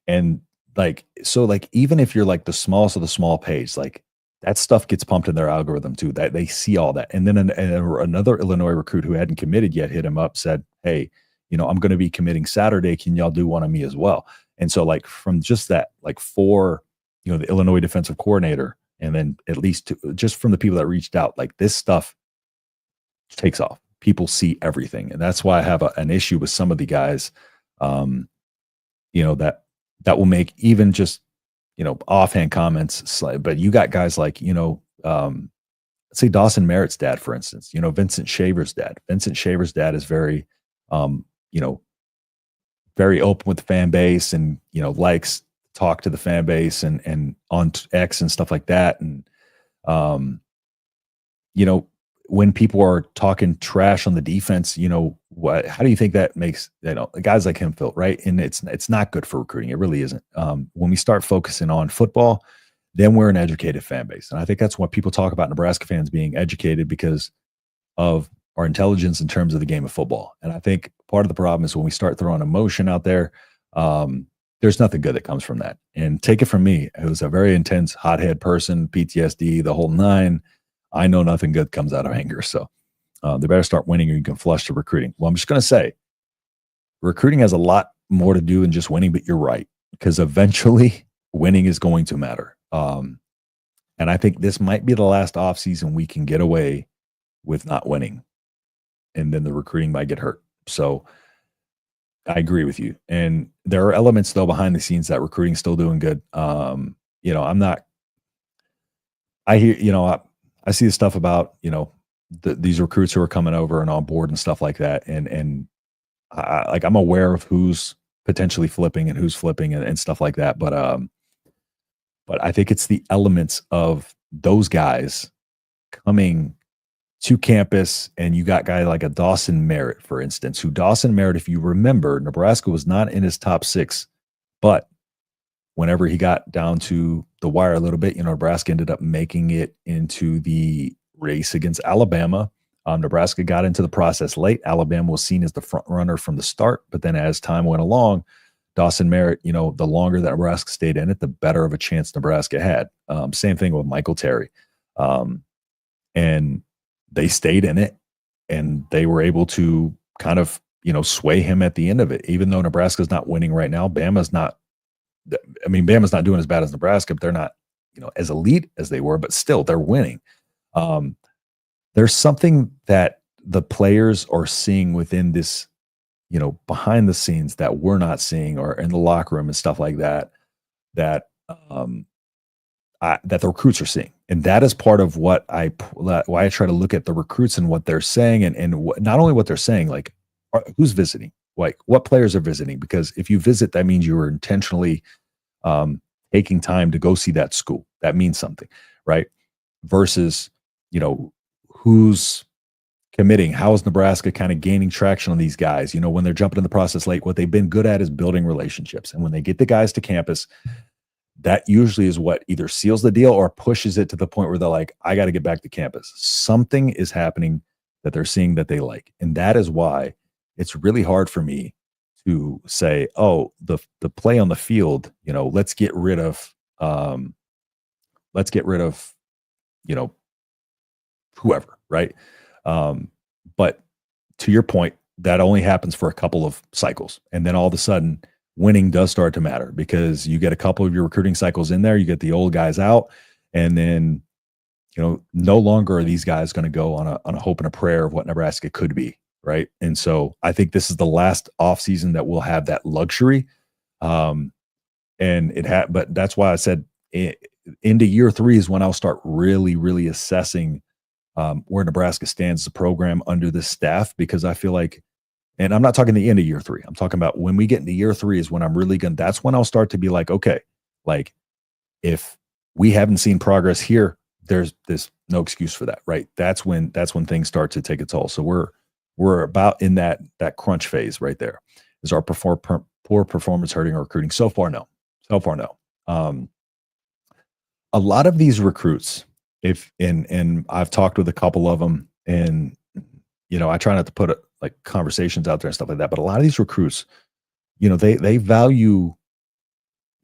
S1: And like, so like, even if you're like the smallest of the small page, like that stuff gets pumped in their algorithm too, that they see all that. And then another Illinois recruit who hadn't committed yet hit him up, said, hey, I'm going to be committing Saturday. Can y'all do one of me as well? And so like, from just that, like for, the Illinois defensive coordinator, and then at least just from the people that reached out, like this stuff takes off. People see everything. And that's why I have an issue with some of the guys, that will make even just, offhand comments. But you got guys like, let's say Dawson Merritt's dad, for instance, Vincent Shaver's dad. Vincent Shaver's dad is very, very open with the fan base, and, likes to talk to the fan base and on X and stuff like that. And, when people are talking trash on the defense, how do you think that makes, guys like him feel, right? And it's not good for recruiting. It really isn't. When we start focusing on football, then we're an educated fan base. And I think that's what people talk about Nebraska fans being educated because of our intelligence in terms of the game of football. And I think part of the problem is when we start throwing emotion out there, there's nothing good that comes from that. And take it from me, it was a very intense, hothead person, PTSD, the whole nine. I know nothing good comes out of anger. So they better start winning, or you can flush the recruiting. Well, I'm just going to say, recruiting has a lot more to do than just winning, but you're right, because eventually winning is going to matter. And I think this might be the last offseason we can get away with not winning, and then the recruiting might get hurt. So I agree with you. And there are elements, though, behind the scenes that recruiting's still doing good. I see the stuff about, these recruits who are coming over and on board and stuff like that. And I'm aware of who's potentially flipping and who's flipping and stuff like that. But I think it's the elements of those guys coming to campus, and you got guy like a Dawson Merritt, for instance, who Dawson Merritt, if you remember, Nebraska was not in his top 6, but whenever he got down to the wire a little bit, Nebraska ended up making it into the race against Alabama. Nebraska got into the process late. Alabama was seen as the front runner from the start, but then as time went along, Dawson Merritt, the longer that Nebraska stayed in it, the better of a chance Nebraska had. Same thing with Michael Terry. And they stayed in it, and they were able to kind of, sway him at the end of it. Even though Nebraska's not winning right now, Bama's not doing as bad as Nebraska, but they're not, as elite as they were, but still they're winning. There's something that the players are seeing within this, behind the scenes that we're not seeing, or in the locker room and stuff like that, that the recruits are seeing. And that is part of why I try to look at the recruits and what they're saying, and not only what they're saying, like who's visiting, like what players are visiting, because if you visit, that means you are intentionally taking time to go see that school. That means something, right? Versus, who's committing. How is Nebraska kind of gaining traction on these guys? When they're jumping in the process late, what they've been good at is building relationships. And when they get the guys to campus, that usually is what either seals the deal or pushes it to the point where they're like, I got to get back to campus. Something is happening that they're seeing that they like. And that is why it's really hard for me to say, oh, the play on the field, let's get rid of, whoever, right? But to your point, that only happens for a couple of cycles. And then all of a sudden, winning does start to matter, because you get a couple of your recruiting cycles in there, you get the old guys out, and then, no longer are these guys going to go on a hope and a prayer of what Nebraska could be, right? And so I think this is the last offseason that we'll have that luxury. But that's why I said into year 3 is when I'll start really, really assessing where Nebraska stands as a program under this staff, because I feel like, and I'm not talking the end of year 3, I'm talking about when we get into year 3 is when I'm really that's when I'll start to be like, okay, like if we haven't seen progress here, there's no excuse for that, right? That's when things start to take a toll. So we're about in that crunch phase right there. Is our poor performance hurting our recruiting? So far, no. A lot of these recruits, and I've talked with a couple of them, and I try not to put like conversations out there and stuff like that, but a lot of these recruits, they value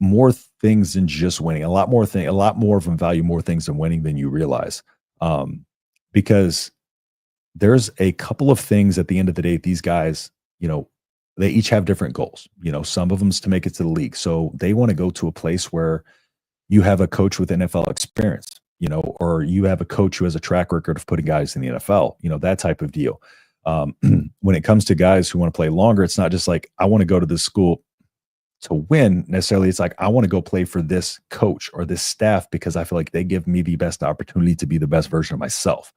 S1: more things than just winning. A lot more of them value more things than winning than you realize, because there's a couple of things at the end of the day. These guys, they each have different goals. Some of them is to make it to the league, so they want to go to a place where you have a coach with NFL experience, or you have a coach who has a track record of putting guys in the NFL, that type of deal. When it comes to guys who want to play longer, it's not just like, I want to go to this school to win necessarily. It's like, I want to go play for this coach or this staff because I feel like they give me the best opportunity to be the best version of myself.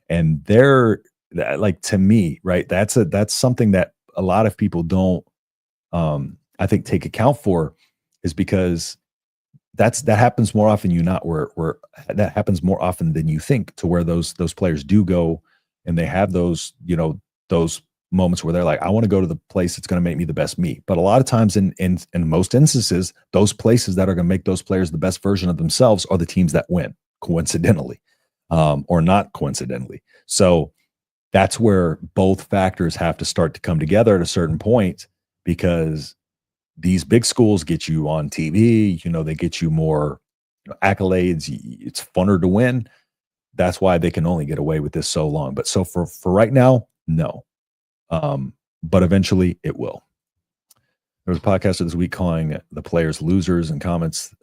S1: And they're like, to me, right, that's something that a lot of people don't, I think, take account for, is because that happens more often where that happens more often than you think, to where those players do go and they have those moments where they're like, I want to go to the place that's going to make me the best me. But a lot of times in most instances, those places that are going to make those players the best version of themselves are the teams that win, coincidentally, or not coincidentally. So that's where both factors have to start to come together at a certain point, because these big schools get you on TV, they get you more accolades. It's funner to win. That's why they can only get away with this so long. But so for right now, no. But eventually it will. There was a podcaster this week calling the players losers, and comments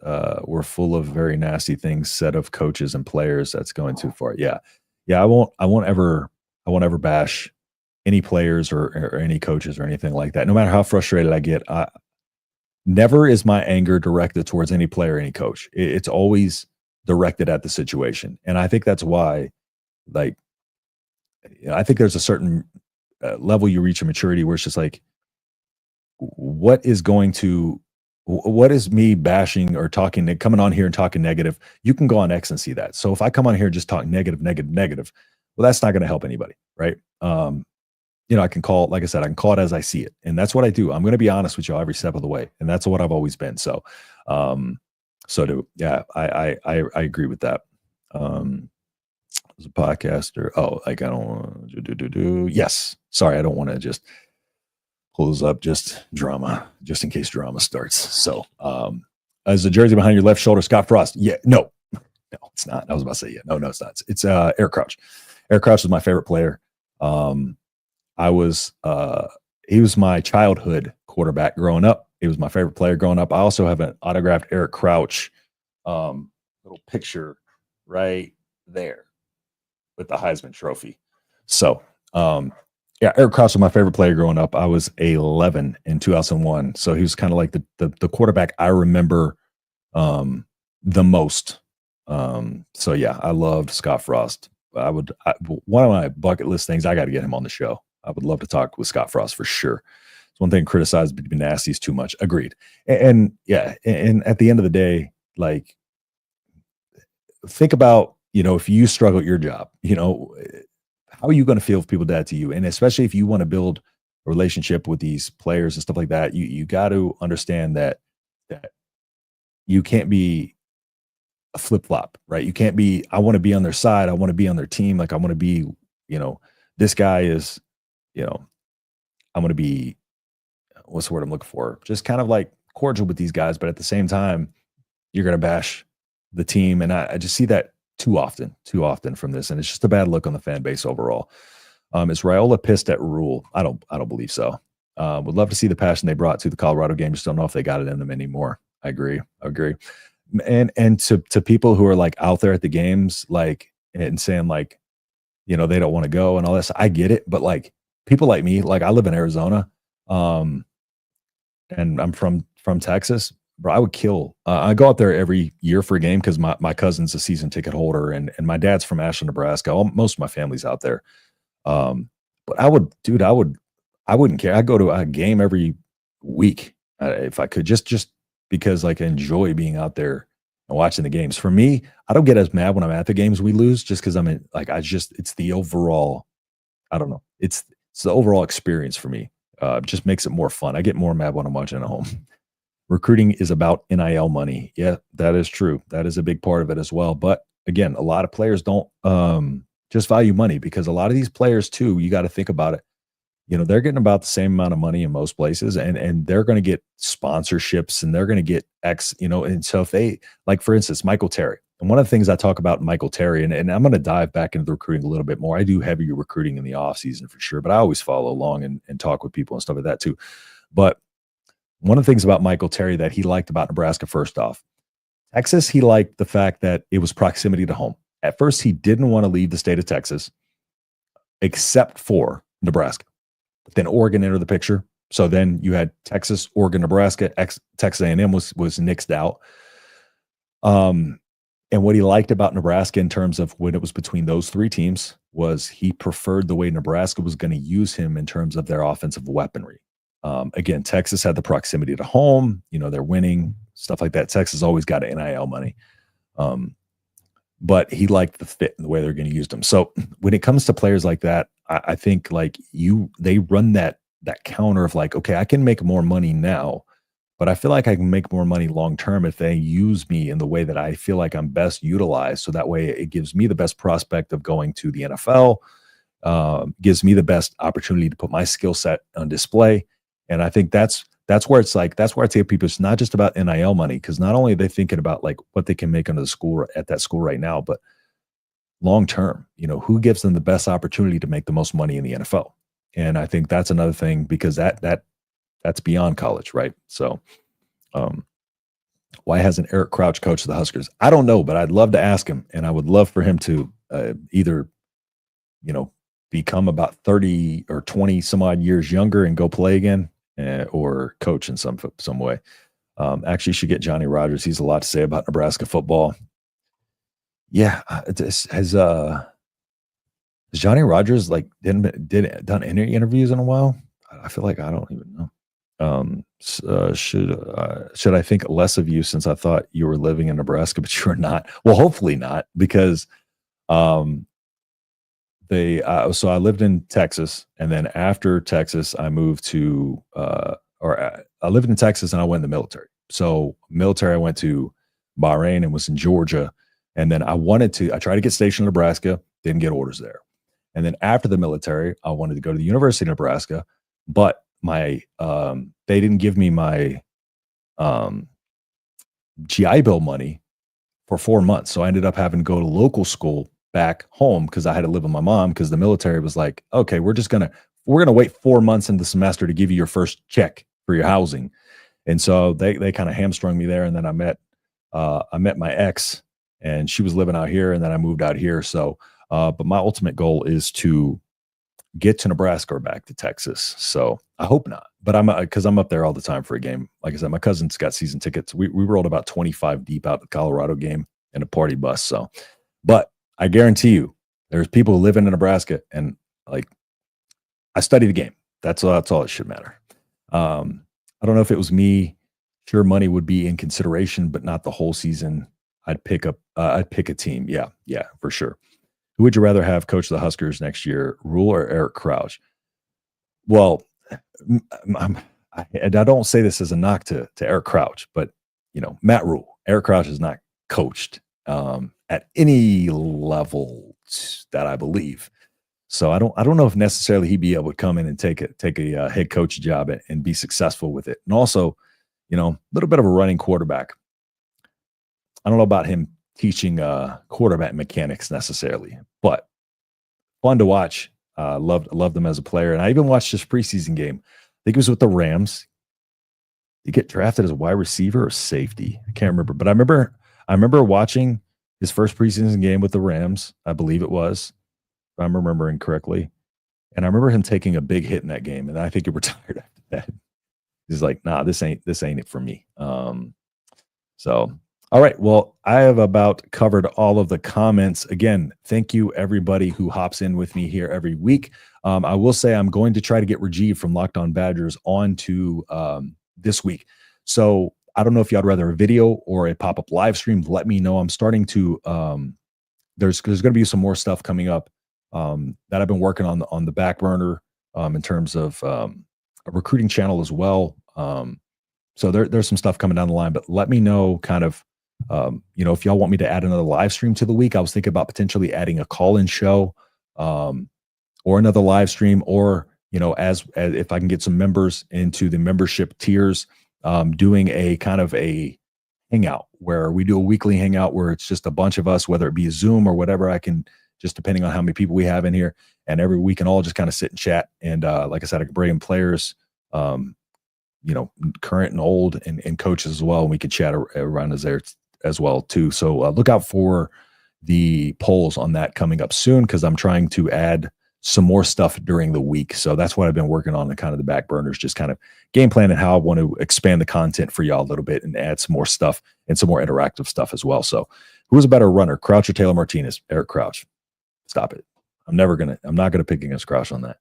S1: were full of very nasty things said of coaches and players. That's going too far. Yeah. I won't ever bash any players or any coaches or anything like that. No matter how frustrated I get, never is my anger directed towards any player, any coach. It's always directed at the situation. And I think that's why, like, I think there's a certain level you reach of maturity where it's just like, what is me bashing or coming on here and talking negative? You can go on X and see that. So if I come on here and just talk negative, well, that's not going to help anybody, right? I can call it, like I said, I can call it as I see it. And that's what I do. I'm going to be honest with you every step of the way. And that's what I've always been. So, I agree with that. As a podcaster, I don't want to yes. Sorry, I don't want to just close up just drama, just in case drama starts. So, as the jersey behind your left shoulder, Scott Frost. Yeah, no, it's not. I was about to say, yeah, no, it's not. It's Eric Crouch. Eric Crouch was my favorite player. He was my childhood quarterback growing up. He was my favorite player growing up. I also have an autographed Eric Crouch little picture right there with the Heisman Trophy. So, Eric Crouch was my favorite player growing up. I was 11 in 2001. So he was kind of like the quarterback I remember the most. So yeah, I loved Scott Frost. One of my bucket list things, I got to get him on the show. I would love to talk with Scott Frost for sure. It's one thing to criticize, but to be nasty is too much. Agreed. And yeah, and at the end of the day, like, think about, if you struggle at your job, how are you going to feel if people do that to you? And especially if you want to build a relationship with these players and stuff like that, you got to understand that you can't be a flip flop, right? You can't be, I want to be on their side. I want to be on their team. Like, I want to be, this guy is, I'm going to be, what's the word I'm looking for? Just kind of like cordial with these guys. But at the same time, you're going to bash the team. And I just see that too often from this. And it's just a bad look on the fan base overall. Is Raiola pissed at Rule? I don't believe so. Would love to see the passion they brought to the Colorado game. Just don't know if they got it in them anymore. I agree. And to people who are like out there at the games, like, and saying like, they don't want to go and all this. I get it. But like people like me, like I live in Arizona, and I'm from Texas. Bro, I would kill. I go out there every year for a game because my cousin's a season ticket holder, and my dad's from Ashland, Nebraska. Most of my family's out there. But I wouldn't care. I'd go to a game every week if I could, just because like I enjoy being out there and watching the games. For me, I don't get as mad when I'm at the games we lose, just because it's the overall, I don't know. It's the overall experience for me. Just makes it more fun. I get more mad when I'm watching at home. Recruiting is about NIL money. Yeah, that is true. That is a big part of it as well. But again, a lot of players don't just value money, because a lot of these players too, you got to think about it. They're getting about the same amount of money in most places, and they're going to get sponsorships, and they're going to get X, and so if they, like, for instance, Michael Terry. And one of the things I talk about Michael Terry, and I'm going to dive back into the recruiting a little bit more. I do heavy recruiting in the off season for sure, but I always follow along and talk with people and stuff like that too. But one of the things about Michael Terry that he liked about Nebraska, first off, Texas, he liked the fact that it was proximity to home. At first, he didn't want to leave the state of Texas, except for Nebraska. But then Oregon entered the picture. So then you had Texas, Oregon, Nebraska. Texas A&M was nixed out. And what he liked about Nebraska in terms of when it was between those three teams was he preferred the way Nebraska was going to use him in terms of their offensive weaponry. Again, Texas had the proximity to home. They're winning, stuff like that. Texas always got NIL money. But he liked the fit and the way they're going to use them. So when it comes to players like that, I think like they run that counter of like, okay, I can make more money now, but I feel like I can make more money long-term if they use me in the way that I feel like I'm best utilized. So that way it gives me the best prospect of going to the NFL, gives me the best opportunity to put my skill set on display. And I think that's where it's like, that's where I tell people it's not just about NIL money, because not only are they thinking about like what they can make under the school at that school right now, but long term, who gives them the best opportunity to make the most money in the NFL. And I think that's another thing, because that's beyond college, right? So why hasn't Eric Crouch coached the Huskers? I don't know, but I'd love to ask him, and I would love for him to either become about 30 or 20 some odd years younger and go play again, or coach in some way. Actually, you should get Johnny Rodgers. He's a lot to say about Nebraska football. Yeah, has Johnny Rodgers like done any interviews in a while? I feel like I don't even know. Should I think less of you since I thought you were living in Nebraska, but you're not? Well, hopefully not, because so I lived in Texas, and then after Texas, I moved to I lived in Texas and I went in the military. So military, I went to Bahrain and was in Georgia. And then I tried to get stationed in Nebraska, didn't get orders there. And then after the military, I wanted to go to the University of Nebraska, but they didn't give me my GI Bill money for 4 months. So I ended up having to go to local school back home because I had to live with my mom, because the military was like, okay, we're going to wait 4 months into the semester to give you your first check for your housing. And so they kind of hamstrung me there. And then I met my ex, and she was living out here, and then I moved out here. So, but my ultimate goal is to get to Nebraska or back to Texas. So I hope not, but because I'm up there all the time for a game. Like I said, my cousin's got season tickets. We rolled about 25 deep out the Colorado game in a party bus. So, but I guarantee you, there's people who live in Nebraska, and like I study the game. That's all it should matter. I don't know if it was me. Sure, money would be in consideration, but not the whole season. I'd pick a team. Yeah, for sure. Who would you rather have coach the Huskers next year, Rule or Eric Crouch? Well, and I don't say this as a knock to Eric Crouch, but Matt Rule, Eric Crouch is not coached at any level that I believe. So I don't know if necessarily he'd be able to come in and take a head coach job and be successful with it. And also, a little bit of a running quarterback. I don't know about him teaching quarterback mechanics necessarily, but fun to watch. Loved him as a player, and I even watched his preseason game. I think it was with the Rams. He get drafted as a wide receiver or safety. I can't remember, but I remember watching his first preseason game with the Rams. I believe it was, if I'm remembering correctly. And I remember him taking a big hit in that game, and I think he retired after that. He's like, nah, this ain't it for me. So all right. Well, I have about covered all of the comments. Again, thank you everybody who hops in with me here every week. I will say I'm going to try to get Rajiv from Locked On Badgers on to this week. So I don't know if y'all rather a video or a pop-up live stream. Let me know. I'm starting to there's going to be some more stuff coming up that I've been working on the back burner in terms of a recruiting channel as well. So there's some stuff coming down the line, but let me know kind of if y'all want me to add another live stream to the week. I was thinking about potentially adding a call-in show or another live stream, or as if I can get some members into the membership tiers, doing a kind of a hangout where we do a weekly hangout where it's just a bunch of us, whether it be a Zoom or whatever, I can just depending on how many people we have in here, and every week can all just kind of sit and chat. And like I said, I can bring in players, current and old, and coaches as well, and we could chat around as well too. So look out for the polls on that coming up soon, because I'm trying to add some more stuff during the week. So that's what I've been working on, the kind of the back burners, just kind of game plan and how I want to expand the content for y'all a little bit and add some more stuff and some more interactive stuff as well. So who is a better runner, Crouch or Taylor Martinez? Eric Crouch. Stop it. I'm not going to pick against Crouch on that.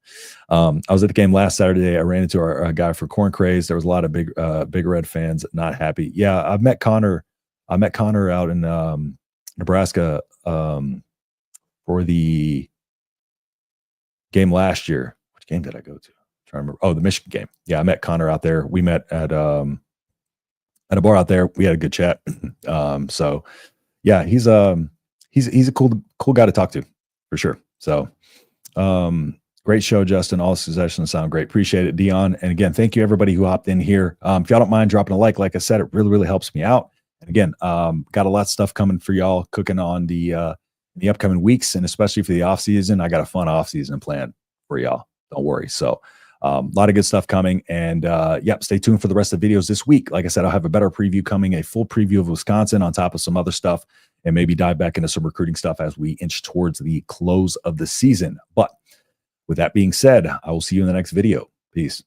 S1: I was at the game last Saturday. I ran into our guy for Corn Craze. There was a lot of Big Red fans not happy. Yeah, I met Connor out in Nebraska for the game last year. Which game did I go to? I'm trying to remember. Oh, the Michigan game. Yeah, I met Connor out there. We met at a bar out there. We had a good chat. So yeah, he's a cool guy to talk to for sure. So great show, Justin. All the suggestions sound great. Appreciate it, Dion. And again, thank you everybody who hopped in here. If y'all don't mind dropping a like I said, it really, really helps me out. And again, got a lot of stuff coming for y'all cooking on the upcoming weeks, and especially for the off season. I got a fun off season planned for y'all. Don't worry. So a lot of good stuff coming, and stay tuned for the rest of the videos this week. Like I said, I'll have a better preview coming, a full preview of Wisconsin on top of some other stuff, and maybe dive back into some recruiting stuff as we inch towards the close of the season. But with that being said, I will see you in the next video. Peace.